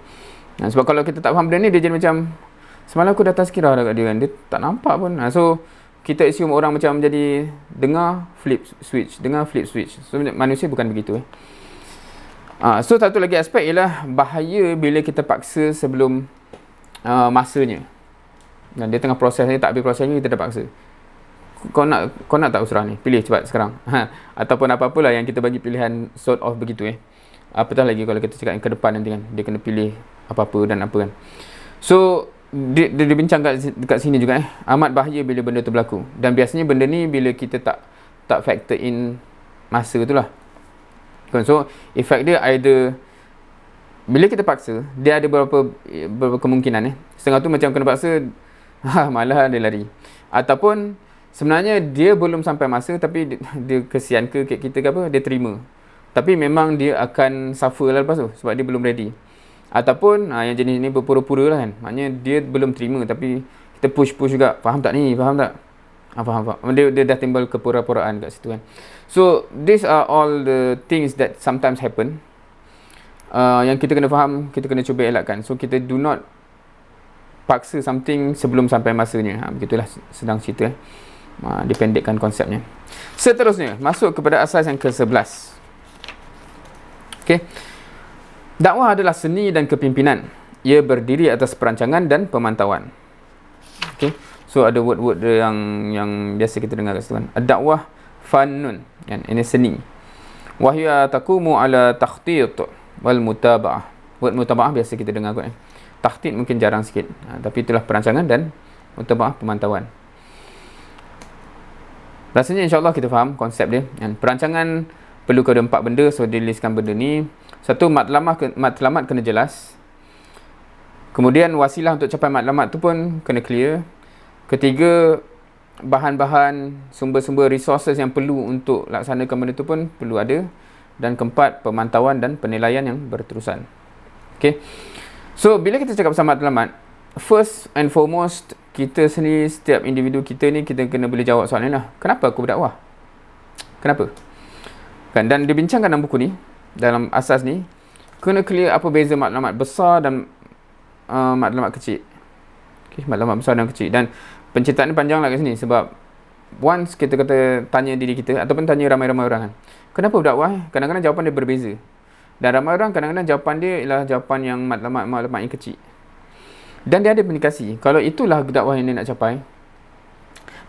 Sebab kalau kita tak faham benda ni, dia jadi macam semalam aku dah tazkirah dah kat dia kan, dia tak nampak pun. So kita assume orang macam jadi dengar flip switch. So manusia bukan begitu So satu lagi aspek ialah bahaya bila kita paksa sebelum masanya. Dan dia tengah proses ni, tak habis prosesnya, kita dah paksa. Kau nak tak usrah ni? Pilih cepat sekarang. Ataupun apa-apalah yang kita bagi pilihan sort of begitu Apatah lagi kalau kita cakap yang ke depan nanti kan, dia kena pilih apa-apa dan apa kan. So dia bincang dekat sini juga amat bahaya bila benda tu berlaku. Dan biasanya benda ni bila kita tak factor in masa tu lah. So effect dia either bila kita paksa, dia ada beberapa kemungkinan Setengah tu macam kena paksa, malah dia lari. Ataupun sebenarnya dia belum sampai masa, tapi dia kesian ke kita ke apa, dia terima. Tapi memang dia akan suffer lah lepas tu, sebab dia belum ready. Ataupun yang jenis ni berpura-pura lah kan, maknanya dia belum terima, tapi kita push juga. Faham tak ni? Faham tak? Faham. Dia dah timbul kepura-puraan kat situ kan. So these are all the things that sometimes happen, yang kita kena faham, kita kena cuba elakkan. So kita do not paksa something sebelum sampai masanya. Begitulah sedang cerita dipendekkan konsepnya. Seterusnya masuk kepada asas yang ke-11. Okay. Dakwah adalah seni dan kepimpinan. Ia berdiri atas perancangan dan pemantauan. Okay. So ada word-word yang biasa kita dengar kat situ kan. Ad-dakwah fannun. Kan? Ini seni. Wahya taqumu ala takhtit wal mutaba'ah. Word mutaba'ah biasa kita dengar kot. Takhtit mungkin jarang sikit. Tapi itulah perancangan dan mutaba'ah pemantauan. Rasanya insyaAllah kita faham konsep dia. Dan perancangan perlu ada 4 benda. So dia listkan benda ni. Satu, matlamat kena jelas. Kemudian wasilah untuk capai matlamat tu pun kena clear. Ketiga, bahan-bahan, sumber-sumber resources yang perlu untuk laksanakan benda tu pun perlu ada. Dan keempat, pemantauan dan penilaian yang berterusan. Okay. So bila kita cakap pasal matlamat, first and foremost, kita sendiri, setiap individu kita ni, kita kena boleh jawab soalan ni lah. Kenapa aku berdakwah? Kenapa? Kan? Dan dibincangkan dalam buku ni, dalam asas ni, kena clear apa beza matlamat besar dan matlamat kecil. Okay, matlamat besar dan kecil. Dan penceritaan ni panjang lah kat sini, sebab once kita kata tanya diri kita, ataupun tanya ramai-ramai orang kan, kenapa berdakwah? Kadang-kadang jawapan dia berbeza. Dan ramai orang kadang-kadang jawapan dia ialah jawapan yang matlamat yang kecil. Dan dia ada indikasi, kalau itulah dakwah yang dia nak capai,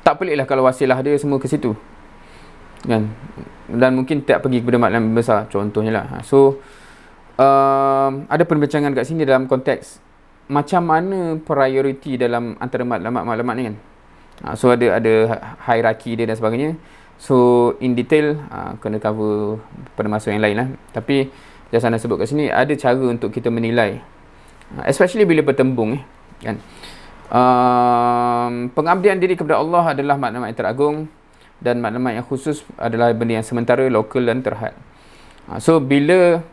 tak peliklah kalau wasilah dia semua ke situ. Kan? Dan mungkin tak pergi kepada matlamat besar, contohnya lah. So ada perbincangan kat sini dalam konteks macam mana priority dalam antara matlamat ni kan. So ada hierarki dia dan sebagainya. So in detail kena cover pada masa yang lain lah. Tapi just anda sebut kat sini, ada cara untuk kita menilai, especially bila bertembung kan. Pengabdian diri kepada Allah adalah matlamat yang teragung, dan maklumat yang khusus adalah benda yang sementara, lokal dan terhad. So bila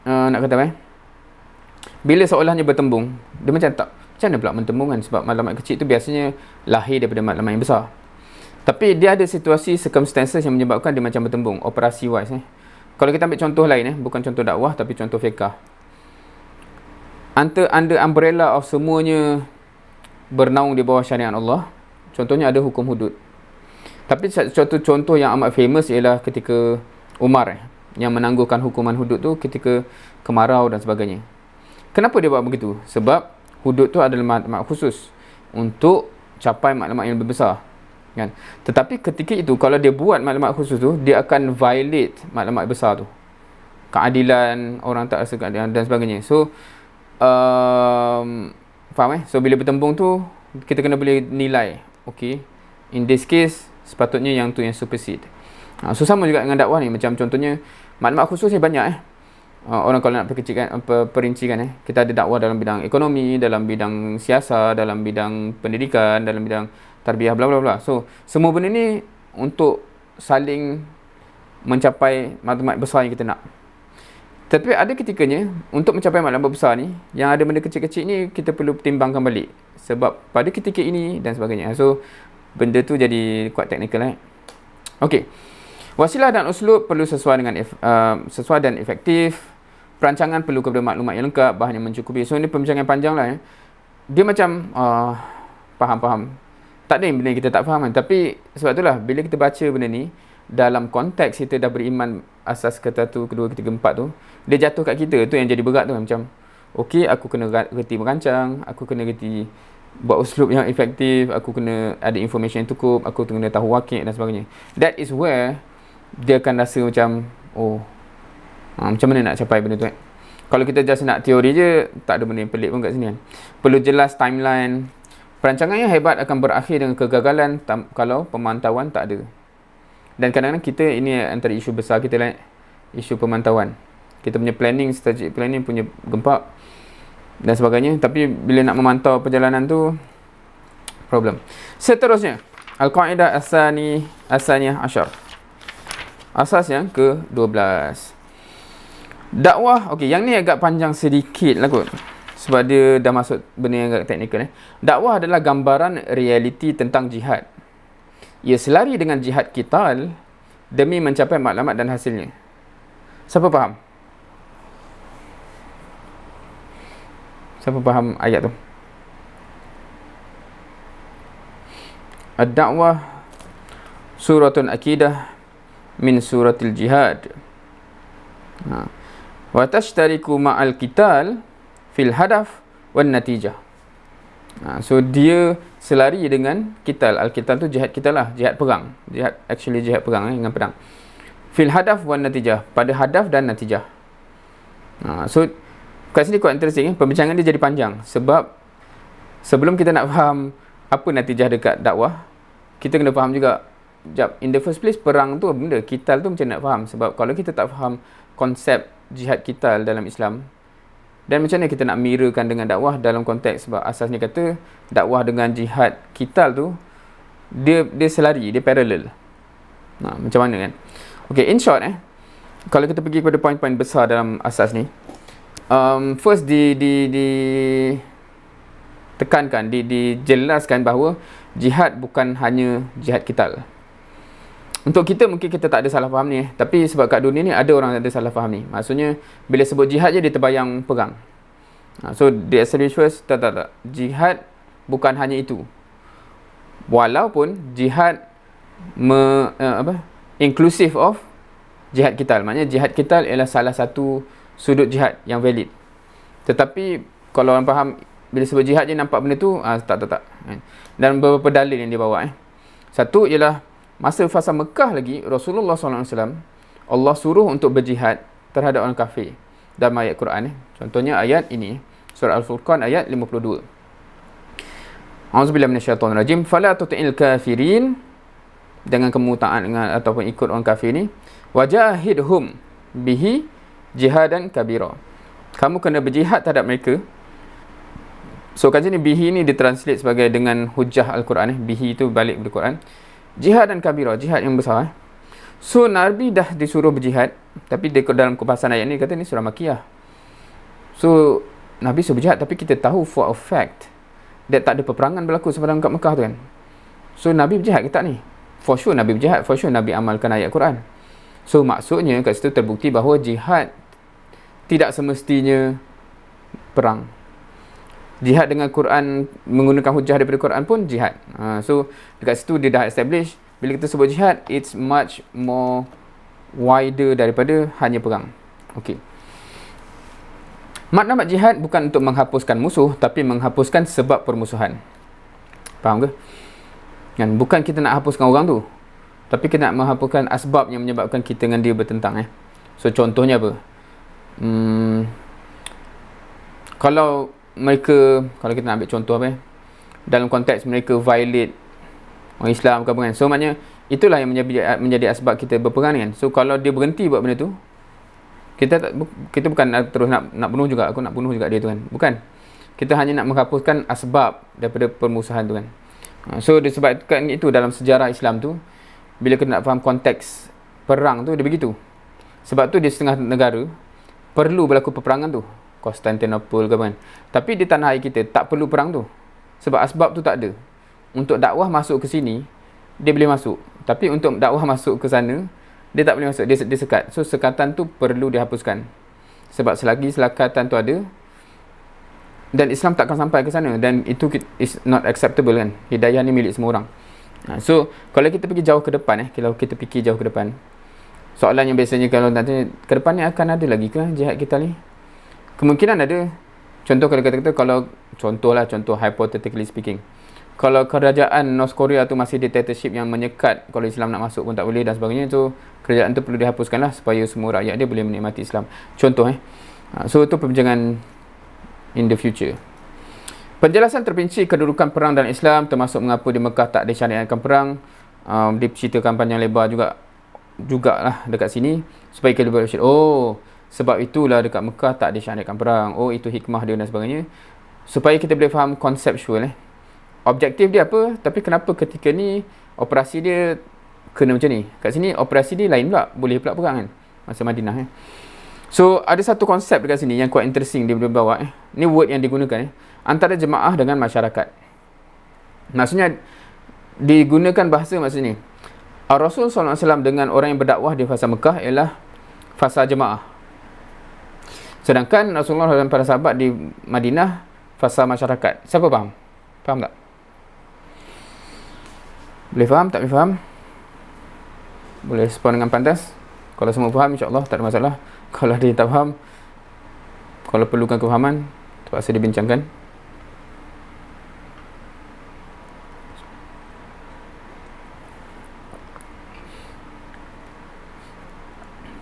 nak kata apa? Bila seolahnya bertembung, dia macam mana pula bertembung kan? Sebab maklumat kecil tu biasanya lahir daripada maklumat yang besar. Tapi dia ada situasi, circumstances yang menyebabkan dia macam bertembung, operasi wise Kalau kita ambil contoh lain bukan contoh dakwah tapi contoh fiqah. Under umbrella of semuanya bernaung di bawah syariat Allah. Contohnya ada hukum hudud. Tapi satu contoh yang amat famous ialah ketika Umar yang menangguhkan hukuman hudud tu ketika kemarau dan sebagainya. Kenapa dia buat begitu? Sebab hudud tu adalah maklumat khusus untuk capai maklumat yang lebih besar, kan? Tetapi ketika itu kalau dia buat maklumat khusus tu, dia akan violate maklumat besar tu, keadilan, orang tak rasa keadilan dan sebagainya. So faham So bila bertembung tu kita kena boleh nilai, okay, in this case sepatutnya yang tu yang supersede. So sama juga dengan dakwah ni. Macam contohnya maklumat khusus ni banyak orang kalau nak perincikan kita ada dakwah dalam bidang ekonomi, dalam bidang siasat, dalam bidang pendidikan, dalam bidang tarbiyah, bla bla bla. So semua benda ni untuk saling mencapai maklumat besar yang kita nak. Tapi ada ketikanya untuk mencapai maklumat besar ni, yang ada benda kecil-kecil ni kita perlu timbangkan balik sebab pada ketika ini dan sebagainya. So benda tu jadi kuat teknikal. Okey. Wasilah dan uslub perlu sesuai dan efektif. Perancangan perlu kepada maklumat yang lengkap, bahan yang mencukupi. So ni pembincangan panjang lah. Dia macam faham. Tak ada benda yang kita tak faham kan. Tapi sebab itulah bila kita baca benda ni dalam konteks kita dah beriman asas kata tu, kedua, ketiga, empat tu, dia jatuh kat kita. Tu yang jadi berat tu. Macam okey, aku kena reti merancang, aku kena reti buat uslub yang efektif, aku kena ada information yang cukup, aku kena tahu wakil dan sebagainya. That is where dia akan rasa macam macam mana nak capai benda tu Kalau kita just nak teori je, tak ada benda yang pelik pun kat sini kan. Perlu jelas timeline. Perancangan yang hebat akan berakhir dengan kegagalan kalau pemantauan tak ada. Dan kadang-kadang kita, ini antara isu besar kita lah, isu pemantauan. Kita punya planning, strategic planning punya gempak dan sebagainya. Tapi bila nak memantau perjalanan tu, problem. Seterusnya, Al-Qa'idah As-Saniyah Asyar. Asas yang ke-12. Dakwah, okey, yang ni agak panjang sedikit lah kot. Sebab dia dah masuk benda yang agak teknikal. Dakwah adalah gambaran realiti tentang jihad. Ia selari dengan jihad qital demi mencapai maklumat dan hasilnya. Siapa faham? Siapa faham ayat tu? Ad-da'wah suratun akidah min suratil jihad. Wa tashtariku ma'al qital fil hadaf wan natijah. So dia selari dengan qital. Al-qital tu jihad kita lah, jihad perang. Jihad perang dengan pedang. Fil hadaf wan natijah, pada hadaf dan natijah. So kat sini quite interesting perbincangan dia jadi panjang sebab sebelum kita nak faham apa natijah dekat dakwah, kita kena faham juga in the first place perang tu benda, qital tu macam nak faham. Sebab kalau kita tak faham konsep jihad qital dalam Islam, dan macam mana kita nak mirrorkan dengan dakwah dalam konteks, sebab asasnya kata dakwah dengan jihad qital tu dia selari, dia parallel. Macam mana kan? Okay, in short kalau kita pergi kepada poin-poin besar dalam asas ni, first tekankan, dijelaskan bahawa jihad bukan hanya jihad qital. Untuk kita mungkin kita tak ada salah faham ni tapi sebab kat dunia ni ada orang yang ada salah faham ni. Maksudnya bila sebut jihad je dia terbayang perang. So dia establish first, tak. Jihad bukan hanya itu. Walaupun jihad inclusive of jihad qital. Maknanya jihad qital ialah salah satu sudut jihad yang valid. Tetapi kalau orang faham bila sebut jihad je nampak benda tu, tak. Dan beberapa dalil yang dia bawa. Satu ialah masa fasa Mekah lagi, Rasulullah SAW, Allah suruh untuk berjihad terhadap orang kafir dalam ayat Quran. Contohnya ayat ini, surah Al-Furqan ayat 52. A'udzubillahi minasyaitonirrajim. Fala tuti'il kafirin, dengan kamu taat dengan ataupun ikut orang kafir ni. Wajahidhum bihi jihadan kabira. Kamu kena berjihad terhadap mereka. So kat sini bihi ni ditranslate sebagai dengan hujah Al-Quran. Bihi tu balik dari Quran. Jihad dan kabira, jihad yang besar. So Nabi dah disuruh berjihad, tapi dalam kupasan ayat ni kata ni surah Makiyah. So Nabi suruh berjihad, tapi kita tahu for a fact that tak ada peperangan berlaku sepanjang kat Mekah tu kan. So Nabi berjihad ke tak ni? For sure Nabi berjihad, for sure Nabi amalkan ayat Quran. So maksudnya kat situ terbukti bahawa jihad tidak semestinya perang. Jihad dengan Quran, menggunakan hujah daripada Quran pun jihad. So dekat situ dia dah establish bila kita sebut jihad, it's much more wider daripada hanya perang. Okey. Makna jihad bukan untuk menghapuskan musuh, tapi menghapuskan sebab permusuhan. Faham ke? Kan bukan kita nak hapuskan orang tu, tapi kita nak menghapuskan asbab yang menyebabkan kita dengan dia bertentang. So contohnya apa? Kalau kita nak ambil contoh apa? Dalam konteks mereka violate orang Islam ke apa kan. So maknanya itulah yang menjadi asbab kita berperang kan. So kalau dia berhenti buat benda tu, kita bukan terus nak bunuh juga, aku nak bunuh juga dia tu kan. Bukan. Kita hanya nak menghapuskan asbab daripada permusuhan tu kan. So disebabkan itu dalam sejarah Islam tu, bila kita nak faham konteks perang tu, dia begitu. Sebab tu di setengah negara perlu berlaku peperangan tu, Konstantinopel ke apa kan. Tapi di tanah air kita tak perlu perang tu, sebab asbab tu tak ada. Untuk dakwah masuk ke sini, dia boleh masuk. Tapi untuk dakwah masuk ke sana, dia tak boleh masuk, dia sekat. So sekatan tu perlu dihapuskan. Sebab selagi sekatan tu ada, dan Islam takkan sampai ke sana, dan itu is not acceptable kan. Hidayah ni milik semua orang. So kalau kita pergi jauh ke depan, kalau kita fikir jauh ke depan, soalan yang biasanya kalau nanti ke depan ni akan ada lagi ke jihad kita ni? Kemungkinan ada. Contoh kalau kata contoh hypothetically speaking, kalau kerajaan North Korea tu masih dictatorship yang menyekat, kalau Islam nak masuk pun tak boleh dan sebagainya, tu kerajaan tu perlu dihapuskan lah supaya semua rakyat dia boleh menikmati Islam. Contoh so itu perbincangan in the future. Penjelasan terperinci kedudukan perang dalam Islam, termasuk mengapa di Mekah tak disyariatkan perang, diceritakan panjang lebar jugalah dekat sini supaya kita boleh sebab itulah dekat Mekah tak disyariatkan perang. Itu hikmah dia dan sebagainya, supaya kita boleh faham konseptual objektif dia apa, tapi kenapa ketika ni operasi dia kena macam ni. Kat sini operasi dia lain pula, boleh pula perang kan masa Madinah So ada satu konsep dekat sini yang quite interesting dia boleh bawa ni word yang digunakan antara jemaah dengan masyarakat. Maksudnya digunakan bahasa maksudnya Rasul SAW dengan orang yang berdakwah di fasa Mekah ialah fasa jemaah, sedangkan Rasulullah dan para sahabat di Madinah fasa masyarakat. Siapa faham? Faham tak? Boleh faham? Tak boleh faham? Boleh respon dengan pantas. Kalau semua faham, insyaAllah tak ada masalah. Kalau ada yang tak faham, kalau perlukan kefahaman, terpaksa dibincangkan.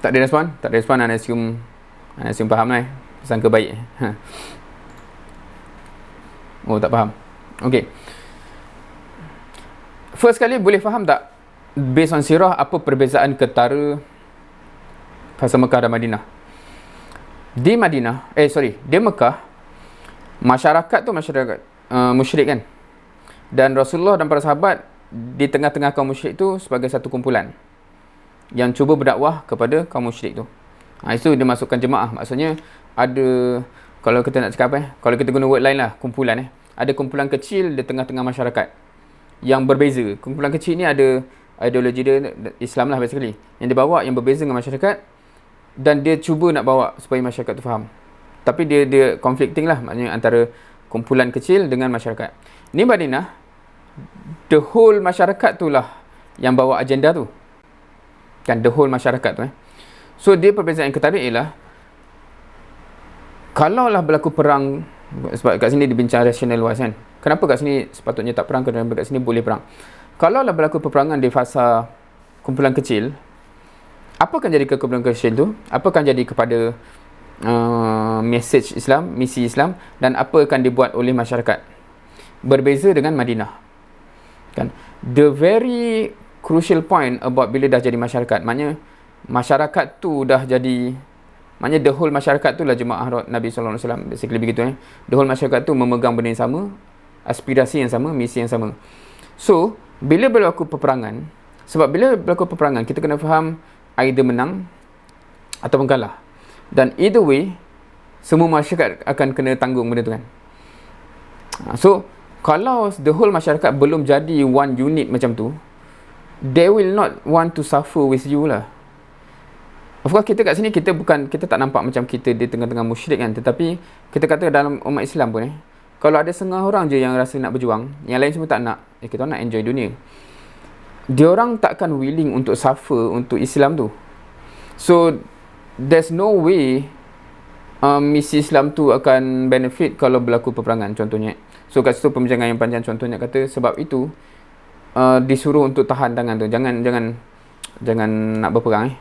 Tak ada respon? Tak ada respon, anda assume faham lah sangka baik tak faham. Okay, first kali boleh faham tak based on sirah apa perbezaan ketara fasa Mekah dan Madinah? Di Mekah, masyarakat tu masyarakat musyrik kan, dan Rasulullah dan para sahabat di tengah-tengah kaum musyrik tu sebagai satu kumpulan yang cuba berdakwah kepada kaum musyrik tu. Itu dia masukkan jemaah. Maksudnya ada, kalau kita nak cakap kalau kita guna word lain lah, kumpulan ada kumpulan kecil di tengah-tengah masyarakat yang berbeza. Kumpulan kecil ni ada ideologi dia Islam lah basically, yang dia bawa yang berbeza dengan masyarakat, dan dia cuba nak bawa supaya masyarakat tu faham. Tapi dia conflicting lah, maknanya antara kumpulan kecil dengan masyarakat. Ni Madinah, the whole masyarakat tu lah yang bawa agenda tu kan, the whole masyarakat tu So dia perbezaan yang ketara ialah, kalaulah berlaku perang, sebab kat sini dibincang rational wise kan, kenapa kat sini sepatutnya tak perang, kenapa kat sini boleh perang. Kalaulah berlaku peperangan di fasa kumpulan kecil, apa akan jadi ke kumpulan kecil tu? Apa akan jadi kepada message Islam, misi Islam, dan apa akan dibuat oleh masyarakat? Berbeza dengan Madinah kan. The very crucial point about bila dah jadi masyarakat, maknanya masyarakat tu dah jadi, maknanya the whole masyarakat tu lah jemaah Nabi SAW, basically begitu The whole masyarakat tu memegang benda yang sama, aspirasi yang sama, misi yang sama. So bila berlaku peperangan, sebab bila berlaku peperangan kita kena faham either menang ataupun kalah, dan either way semua masyarakat akan kena tanggung benda tu kan. So kalau the whole masyarakat belum jadi one unit macam tu, they will not want to suffer with you lah. Of course kita kat sini kita tak nampak macam kita di tengah-tengah musyrik kan, tetapi kita kata dalam umat Islam pun kalau ada setengah orang je yang rasa nak berjuang, yang lain semua tak nak, kita nak enjoy dunia. diorang takkan willing untuk suffer untuk Islam tu. So there's no way misi Islam tu akan benefit kalau berlaku peperangan contohnya. So kat situ pembincangan yang panjang, contohnya kata sebab itu disuruh untuk tahan tangan tu, jangan nak berperang.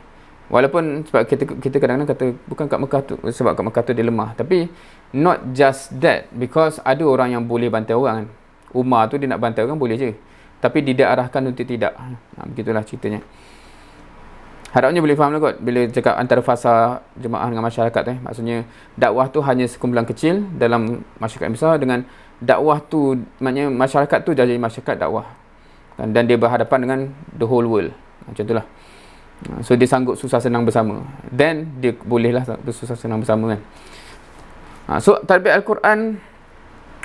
Walaupun sebab kita kadang-kadang kata bukan kat Mekah tu, sebab kat Mekah tu dia lemah, tapi not just that, because ada orang yang boleh bantai orang kan. Umar tu dia nak bantai orang boleh je, tapi dia diarahkan untuk tidak. Begitulah ceritanya. Harapnya boleh faham lah kot bila cakap antara fasa jemaah dengan masyarakat maksudnya dakwah tu hanya sekumpulan kecil dalam masyarakat yang besar, dengan dakwah tu maknanya masyarakat tu dah jadi masyarakat dakwah, dan dia berhadapan dengan the whole world. Macam itulah. So dia sanggup susah senang bersama, then dia bolehlah susah senang bersama kan. So tarbiyat Al-Quran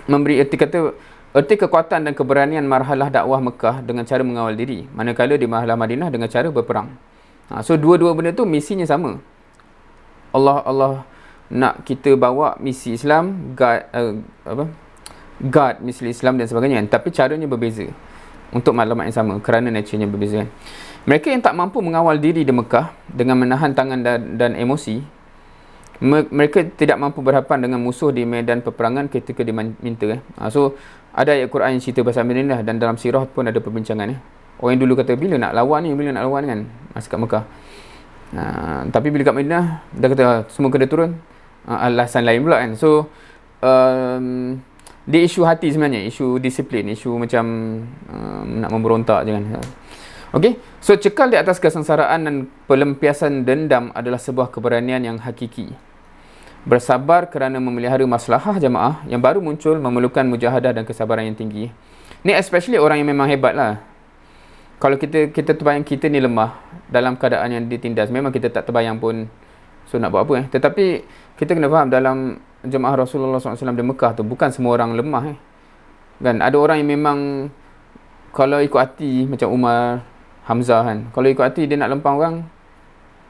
memberi erti kekuatan dan keberanian marhalah dakwah Mekah dengan cara mengawal diri, manakala di marhalah Madinah dengan cara berperang. So dua-dua benda tu misinya sama. Allah nak kita bawa misi Islam, guard misi Islam dan sebagainya kan? Tapi caranya berbeza untuk maklumat yang sama kerana nature-nya berbeza kan? Mereka yang tak mampu mengawal diri di Mekah dengan menahan tangan dan emosi, mereka tidak mampu berhadapan dengan musuh di medan peperangan ketika diminta. So ada ayat Quran yang cerita pasal Madinah, dan dalam sirah pun ada perbincangan. Orang yang dulu kata bila nak lawan kan masa kat Mekah. Tapi bila kat Madinah dia kata semua kena turun, alasan lain pula kan. So dia isu hati sebenarnya, isu disiplin, isu macam nak memberontak je kan. Okey, so cekal di atas kesengsaraan dan pelampiasan dendam adalah sebuah keberanian yang hakiki. Bersabar kerana memelihara maslahah jemaah yang baru muncul memerlukan mujahadah dan kesabaran yang tinggi. Ni especially orang yang memang hebat lah. Kalau kita terbayang kita ni lemah dalam keadaan yang ditindas, memang kita tak terbayang pun so nak buat apa Tetapi kita kena faham dalam jemaah Rasulullah SAW di Mekah tu bukan semua orang lemah kan. Ada orang yang memang kalau ikut hati, macam Umar, Hamzah kan, kalau ikut hati dia nak lempang orang,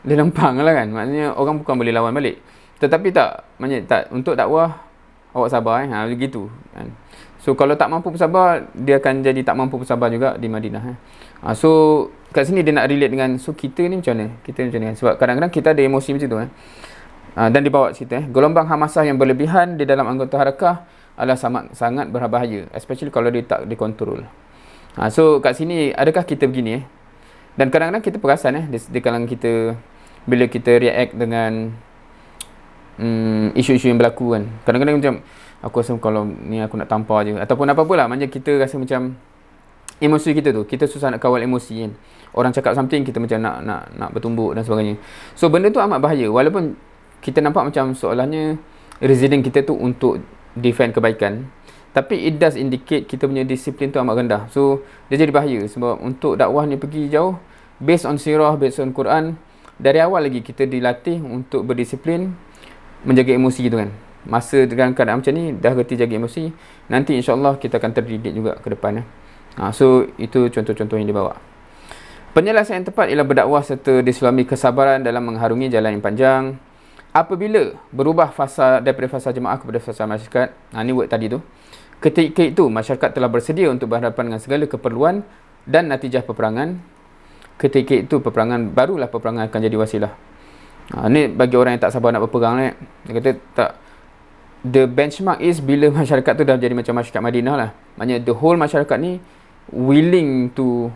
dia lempang lah kan. Maknanya orang bukan boleh lawan balik. Tetapi maknanya tak, untuk dakwah awak sabar begitu kan. So kalau tak mampu bersabar, dia akan jadi tak mampu bersabar juga di Madinah. So kat sini dia nak relate dengan, so kita ni macam mana? Kita macam ni. Sebab kadang-kadang kita ada emosi macam tu dan dibawa cerita gelombang hamasah yang berlebihan di dalam anggota harakah adalah sangat berbahaya, especially kalau dia tak dikontrol. So kat sini adakah kita begini dan kadang-kadang kita perasan di kalangan kita bila kita react dengan isu-isu yang berlaku kan. Kadang-kadang macam aku rasa kalau ni aku nak tampar je ataupun apa-apalah, macam kita rasa macam emosi kita tu, kita susah nak kawal emosi kan. Orang cakap something kita macam nak bertumbuk dan sebagainya. So benda tu amat bahaya, walaupun kita nampak macam seolahnya resident kita tu untuk defend kebaikan, tapi it does indicate kita punya disiplin tu amat rendah. So dia jadi bahaya sebab untuk dakwah ni pergi jauh based on sirah, based on Quran, dari awal lagi kita dilatih untuk berdisiplin, menjaga emosi gitu kan. Masa dengan keadaan macam ni dah reti jaga emosi, nanti insyaAllah kita akan terdidik juga ke depan So itu contoh-contoh yang dibawa. Penyelesaian yang tepat ialah berdakwah serta diselami kesabaran dalam mengharungi jalan yang panjang. Apabila berubah fasa daripada fasa jemaah kepada fasa masyarakat, ni word tadi tu, ketika itu masyarakat telah bersedia untuk berhadapan dengan segala keperluan dan natijah peperangan. Ketika itu barulah peperangan akan jadi wasilah. Ni bagi orang yang tak sabar nak berperang ni, dia kata tak, the benchmark is bila masyarakat tu dah jadi macam masyarakat Madinah lah. Maknanya the whole masyarakat ni willing to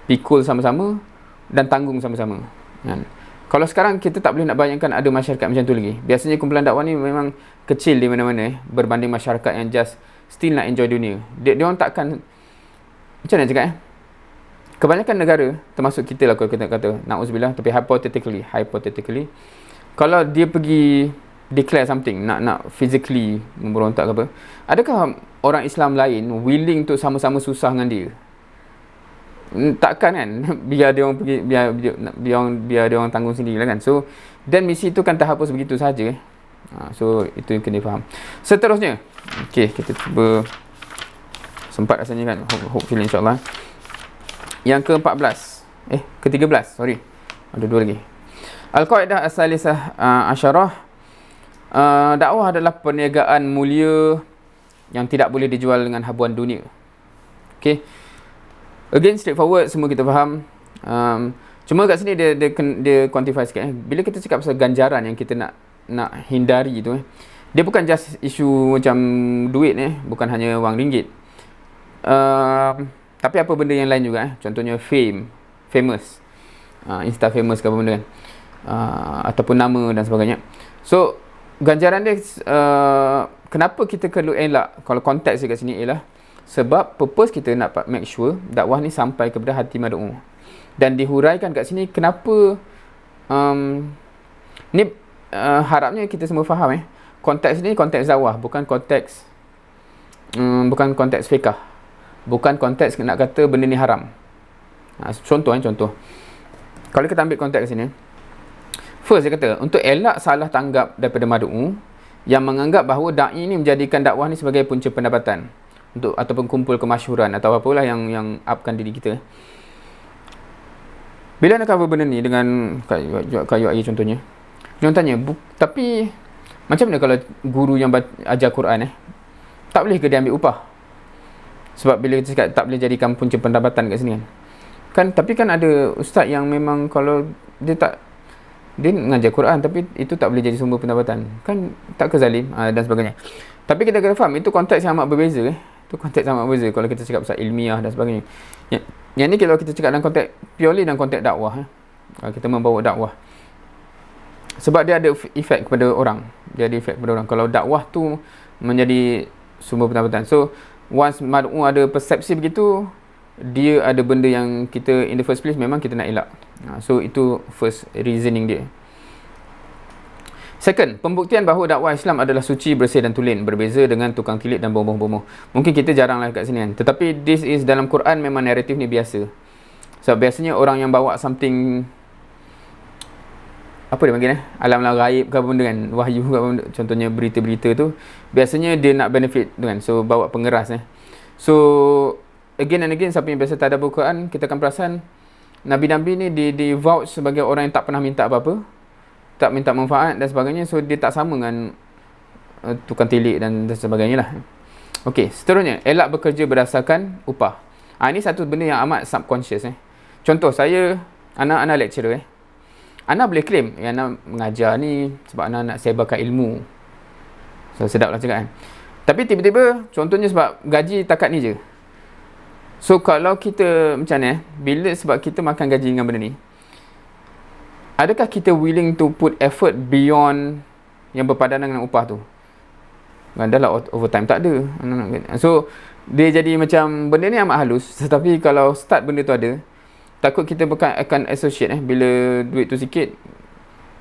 pikul sama-sama dan tanggung sama-sama kan. Kalau sekarang kita tak boleh nak bayangkan ada masyarakat macam tu lagi. Biasanya kumpulan dakwah ni memang kecil di mana-mana berbanding masyarakat yang just still nak enjoy dunia. Dia orang takkan, macam mana cakap kebanyakan negara, termasuk kita lah kalau kita kata, na'udzubillah, tapi hypothetically, kalau dia pergi declare something, nak physically memberontak ke apa, adakah orang Islam lain willing untuk sama-sama susah dengan dia? Takkan kan. Biar dia orang pergi, biar dia orang tanggung sendiri lah kan. So dan misi tu kan terhapus begitu saja. So itu yang kena faham. Seterusnya, okey, kita cuba sempat rasanya kan, hopefully insyaAllah. Yang ke-14 ke-13, sorry, ada dua lagi. Al-Qaedah As-Salisah Asyarah, dakwah adalah perniagaan mulia yang tidak boleh dijual dengan habuan dunia. Okey. Again, straightforward, semua kita faham. Cuma kat sini dia quantify sikit. Bila kita cakap pasal ganjaran yang kita nak hindari tu, dia bukan just isu macam duit bukan hanya wang ringgit. Tapi apa benda yang lain juga. Contohnya famous. Insta famous ke apa benda kan. Ataupun nama dan sebagainya. So, ganjaran dia, kenapa kita perlu elak, kalau konteks dia kat sini ialah sebab purpose kita nak make sure dakwah ni sampai kepada hati mad'u. Dan dihuraikan kat sini kenapa ni harapnya kita semua faham konteks ni konteks dakwah, bukan konteks fiqh. Bukan konteks nak kata benda ni haram. Contoh. Kalau kita ambil konteks sini, first dia kata untuk elak salah tanggap daripada mad'u yang menganggap bahawa da'i ni menjadikan dakwah ni sebagai punca pendapatan untuk ataupun kumpul kemasyhuran atau apalah yang upkan diri kita. Bila nak cover benda ni dengan kayu air contohnya, dia orang tanya, tapi macam mana kalau guru yang ajar Quran tak boleh ke dia ambil upah? Sebab bila kita cakap tak boleh jadikan punca pendapatan kat sini kan, tapi kan ada ustaz yang memang kalau dia mengajar Quran tapi itu tak boleh jadi sumber pendapatan, kan tak ke zalim dan sebagainya. Tapi kita kena faham itu konteks yang amat berbeza. Itu konteks yang amat berbeza kalau kita cakap pasal ilmiah dan sebagainya. Yang ni kalau kita cakap dalam konteks purely dalam konteks dakwah, kita membawa dakwah, sebab dia ada efek kepada orang. Kalau dakwah tu menjadi sumber pendapatan, so once mad'u ada persepsi begitu, dia ada benda yang kita in the first place memang kita nak elak. So itu first reasoning dia. Second, pembuktian bahawa dakwah Islam adalah suci, bersih dan tulen, berbeza dengan tukang tilik dan bomoh-bomoh. Mungkin kita jarang lah kat sini kan, tetapi this is dalam Quran memang naratif ni biasa. Sebab biasanya orang yang bawa something, apa dia panggil alam-alam gaib ke apa benda kan, wahyu ke apa benda, contohnya berita-berita tu, biasanya dia nak benefit tu kan, so bawa pengeras So again and again, siapa yang biasa tadabbur Quran, kita akan perasan Nabi-Nabi ni di vouch sebagai orang yang tak pernah minta apa-apa, tak minta manfaat dan sebagainya. So dia tak sama dengan tukang tilik dan sebagainya lah. Okey, seterusnya, elak bekerja berdasarkan upah. Ini satu benda yang amat subconscious. Contoh, anak lecturer. Anak boleh claim anak mengajar ni sebab anak nak sebarkan ilmu. So sedap lah cakap kan. Tapi tiba-tiba, contohnya sebab gaji takat ni je. So kalau kita macam mana bila sebab kita makan gaji dengan benda ni, adakah kita willing to put effort beyond yang berpadanan dengan upah tu? Dah lah overtime tak ada. So dia jadi macam benda ni amat halus. Tetapi kalau start benda tu ada, takut kita akan associate bila duit tu sikit,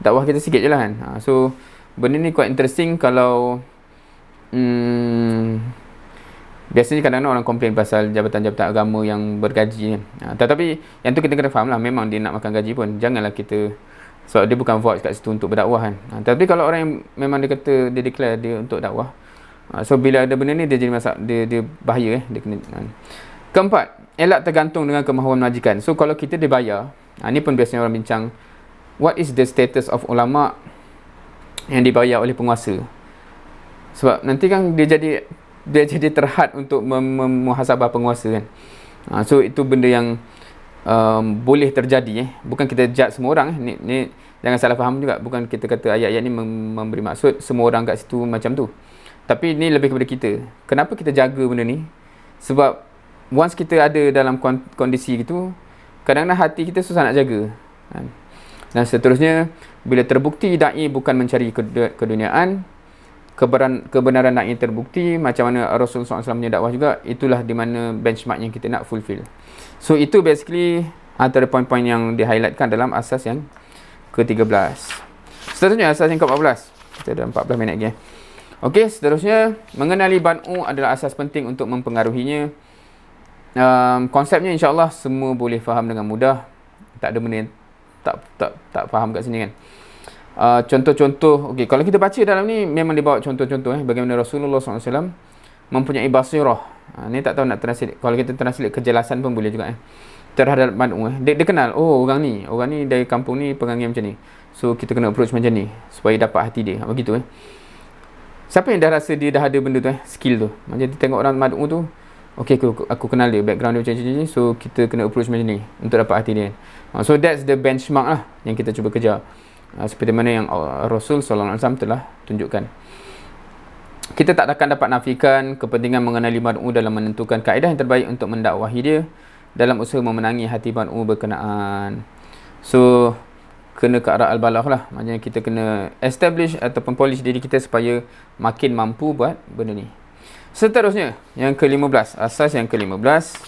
dakwah kita sikit je lah kan. So benda ni quite interesting. Kalau biasanya kadang-kadang orang komplain pasal jabatan-jabatan agama yang bergaji tetapi yang tu kita kena faham lah, memang dia nak makan gaji pun janganlah kita, sebab dia bukan vouch kat situ untuk berdakwah kan. Tapi kalau orang yang memang dia kata dia declare dia untuk dakwah, so bila ada benda ni dia jadi masalah, dia bahaya dia kena. Keempat, elak tergantung dengan kemahuan majikan. So kalau kita dibayar, ni pun biasanya orang bincang, what is the status of ulama yang dibayar oleh penguasa? Sebab nanti kan dia jadi terhad untuk memuhasabah penguasa kan. So itu benda yang boleh terjadi. Bukan kita judge semua orang. Ni jangan salah faham juga. Bukan kita kata ayat-ayat ni memberi maksud semua orang kat situ macam tu. Tapi ni lebih kepada kita. Kenapa kita jaga benda ni? Sebab once kita ada dalam kondisi gitu, kadang-kadang hati kita susah nak jaga. Dan seterusnya, bila terbukti da'i bukan mencari keduniaan, kebenaran da'i terbukti, macam mana Rasulullah SAW punya dakwah juga, itulah di mana benchmark yang kita nak fulfill. So itu basically antara poin-poin yang di-highlightkan dalam asas yang ke-13. Seterusnya asas yang ke-14. Kita ada 14 minit lagi. Okey, seterusnya mengenali ban'u adalah asas penting untuk mempengaruhinya. Konsepnya insya-Allah semua boleh faham dengan mudah. Tak ada benda yang tak faham kat sini kan. Contoh-contoh, okey, kalau kita baca dalam ni memang dibawa contoh-contoh bagaimana Rasulullah SAW mempunyai basirah. Ni tak tahu nak translate. Kalau kita translate kejelasan pun boleh juga terhadap ban'u. Dia kenal, oh orang ni dari kampung ni perangai macam ni. So kita kena approach macam ni supaya dapat hati dia. Begitu Siapa yang dah rasa dia dah ada benda tu skill tu. Macam dia tengok orang mad'u tu, okay, aku kenal dia, background dia macam ni, so kita kena approach macam ni untuk dapat hati dia. So that's the benchmark lah yang kita cuba kejar, seperti mana yang Rasul SAW telah tunjukkan. Kita tak akan dapat nafikan kepentingan mengenali mar'u dalam menentukan kaedah yang terbaik untuk mendakwahi dia dalam usaha memenangi hati mar'u berkenaan. So kena ke arah al-balagh lah, maknanya kita kena establish ataupun polish diri kita supaya makin mampu buat benda ni. Seterusnya, yang ke-15, asas yang ke-15,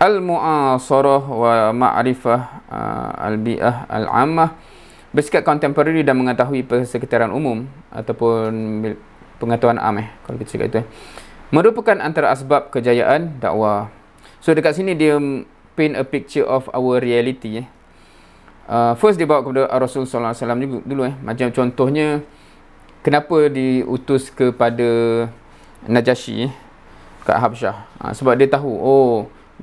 al-mu'asarah wa ma'rifah al-bi'ah al-ammah, bersikap kontemporari dan mengetahui persekitaran umum ataupun pengetahuan am kalau kita cakap itu merupakan antara asbab kejayaan dakwah. So dekat sini dia paint a picture of our reality. First dia bawa kepada Rasulullah SAW juga dulu macam contohnya kenapa diutus kepada Najasyi kat Habsyah, sebab dia tahu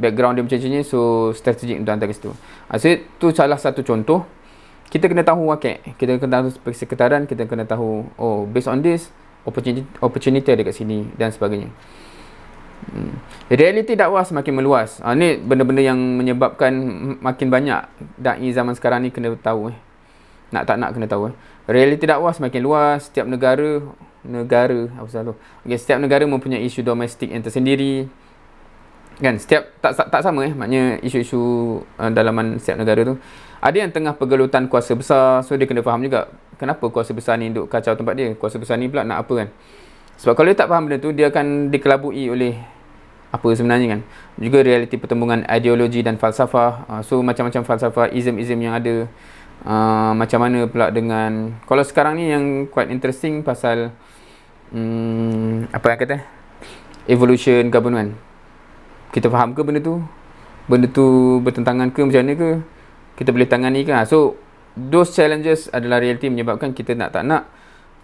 background dia macam ni, so strategik untuk hantar ke situ. So itu salah satu contoh. Kita kena tahu wakil, kita kena tahu persekitaran, kita kena tahu based on this opportunity ada kat sini dan sebagainya. Realiti dakwah semakin meluas. Ni benda-benda yang menyebabkan makin banyak dai zaman sekarang ni kena tahu nak tak nak kena tahu. Realiti dakwah semakin luas. Setiap negara setiap negara mempunyai isu domestik yang tersendiri. Kan, setiap tak sama maknanya isu-isu dalaman setiap negara tu. Ada yang tengah pergelutan kuasa besar, so dia kena faham juga kenapa kuasa besar ni duk kacau tempat dia. Kuasa besar ni pula nak apa kan? Sebab kalau dia tak faham benda tu, dia akan dikelabui oleh apa sebenarnya kan. Juga realiti pertembungan ideologi dan falsafah. So macam-macam falsafah, ism-ism yang ada. Macam mana pula dengan, kalau sekarang ni yang quite interesting pasal apa yang kata evolution government. Kita faham ke benda tu? Benda tu bertentangan ke macam mana ke? Kita boleh tangani ke? So those challenges adalah realiti menyebabkan kita nak tak nak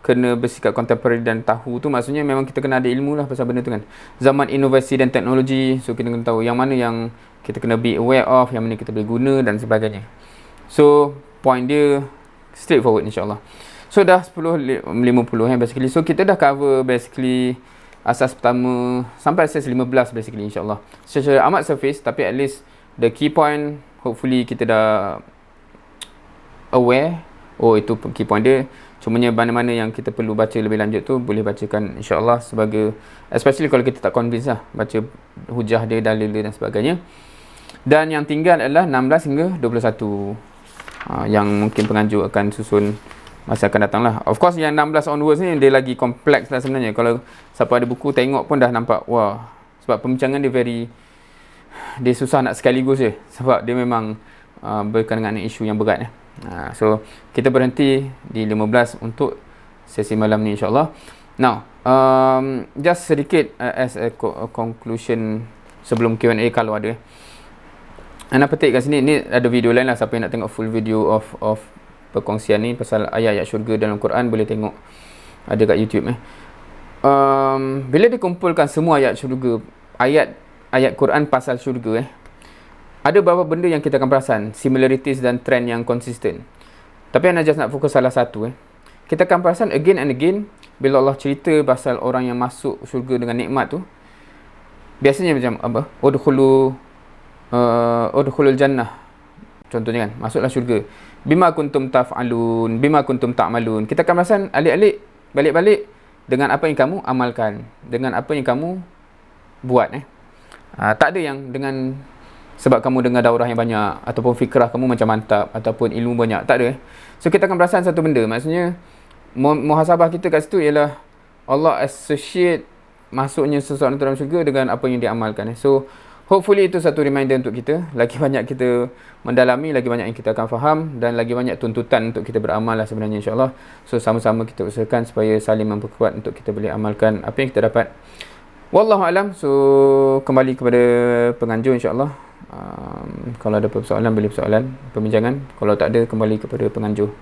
kena bersikap kontemporari dan tahu tu, maksudnya memang kita kena ada ilmu lah pasal benda tu kan. Zaman inovasi dan teknologi, so kita kena tahu yang mana yang kita kena be aware of, yang mana kita boleh guna dan sebagainya. So point dia straightforward insyaAllah. So dah 10.50 basically. So kita dah cover basically asas pertama sampai asas 15 basically insyaAllah. Secara amat surface, tapi at least the key point hopefully kita dah aware. Itu key point dia. Cumanya mana-mana yang kita perlu baca lebih lanjut tu boleh bacakan insyaAllah, sebagai especially kalau kita tak convince lah, baca hujah dia, dalil dia dan sebagainya. Dan yang tinggal adalah 16 hingga 21 yang mungkin penganjur akan susun masa akan datang lah. Of course yang 16 onwards ni dia lagi kompleks lah sebenarnya. Kalau siapa ada buku tengok pun dah nampak wah, sebab pembincangan dia susah nak sekaligus je, sebab dia memang berkaitan dengan isu yang berat. So kita berhenti di 15 untuk sesi malam ni insyaAllah. Now just sedikit as a conclusion sebelum Q&A kalau ada. Anda petik kat sini, ni ada video lain lah, siapa yang nak tengok full video of perkongsian ni pasal ayat-ayat syurga dalam Quran boleh tengok, ada kat YouTube. Bila dikumpulkan semua ayat syurga, ayat Quran pasal syurga, ada beberapa benda yang kita akan perasan similarities dan trend yang konsisten. Tapi anda just nak fokus salah satu. Kita akan perasan again and again bila Allah cerita pasal orang yang masuk syurga dengan nikmat tu, biasanya macam apa? Udkhulul jannah, contohnya kan, masuklah syurga. Bima kuntum taf'alun, bima kuntum ta'malun. Kita akan perasan alik-alik, balik-balik dengan apa yang kamu amalkan, dengan apa yang kamu buat. Tak ada yang dengan sebab kamu dengar daurah yang banyak, ataupun fikrah kamu macam mantap, ataupun ilmu banyak. Tak ada. So kita akan perasan satu benda, maksudnya muhasabah kita kat situ ialah Allah associate masuknya seseorang dalam syurga dengan apa yang dia amalkan. So hopefully itu satu reminder untuk kita. Lagi banyak kita mendalami, lagi banyak yang kita akan faham, dan lagi banyak tuntutan untuk kita beramal lah sebenarnya insyaAllah. So sama-sama kita usahakan supaya saling memperkuat untuk kita boleh amalkan apa yang kita dapat. Wallahualam. So kembali kepada penganjur insyaAllah. Kalau ada persoalan boleh persoalan perbincangan. Kalau tak ada, kembali kepada penganjur.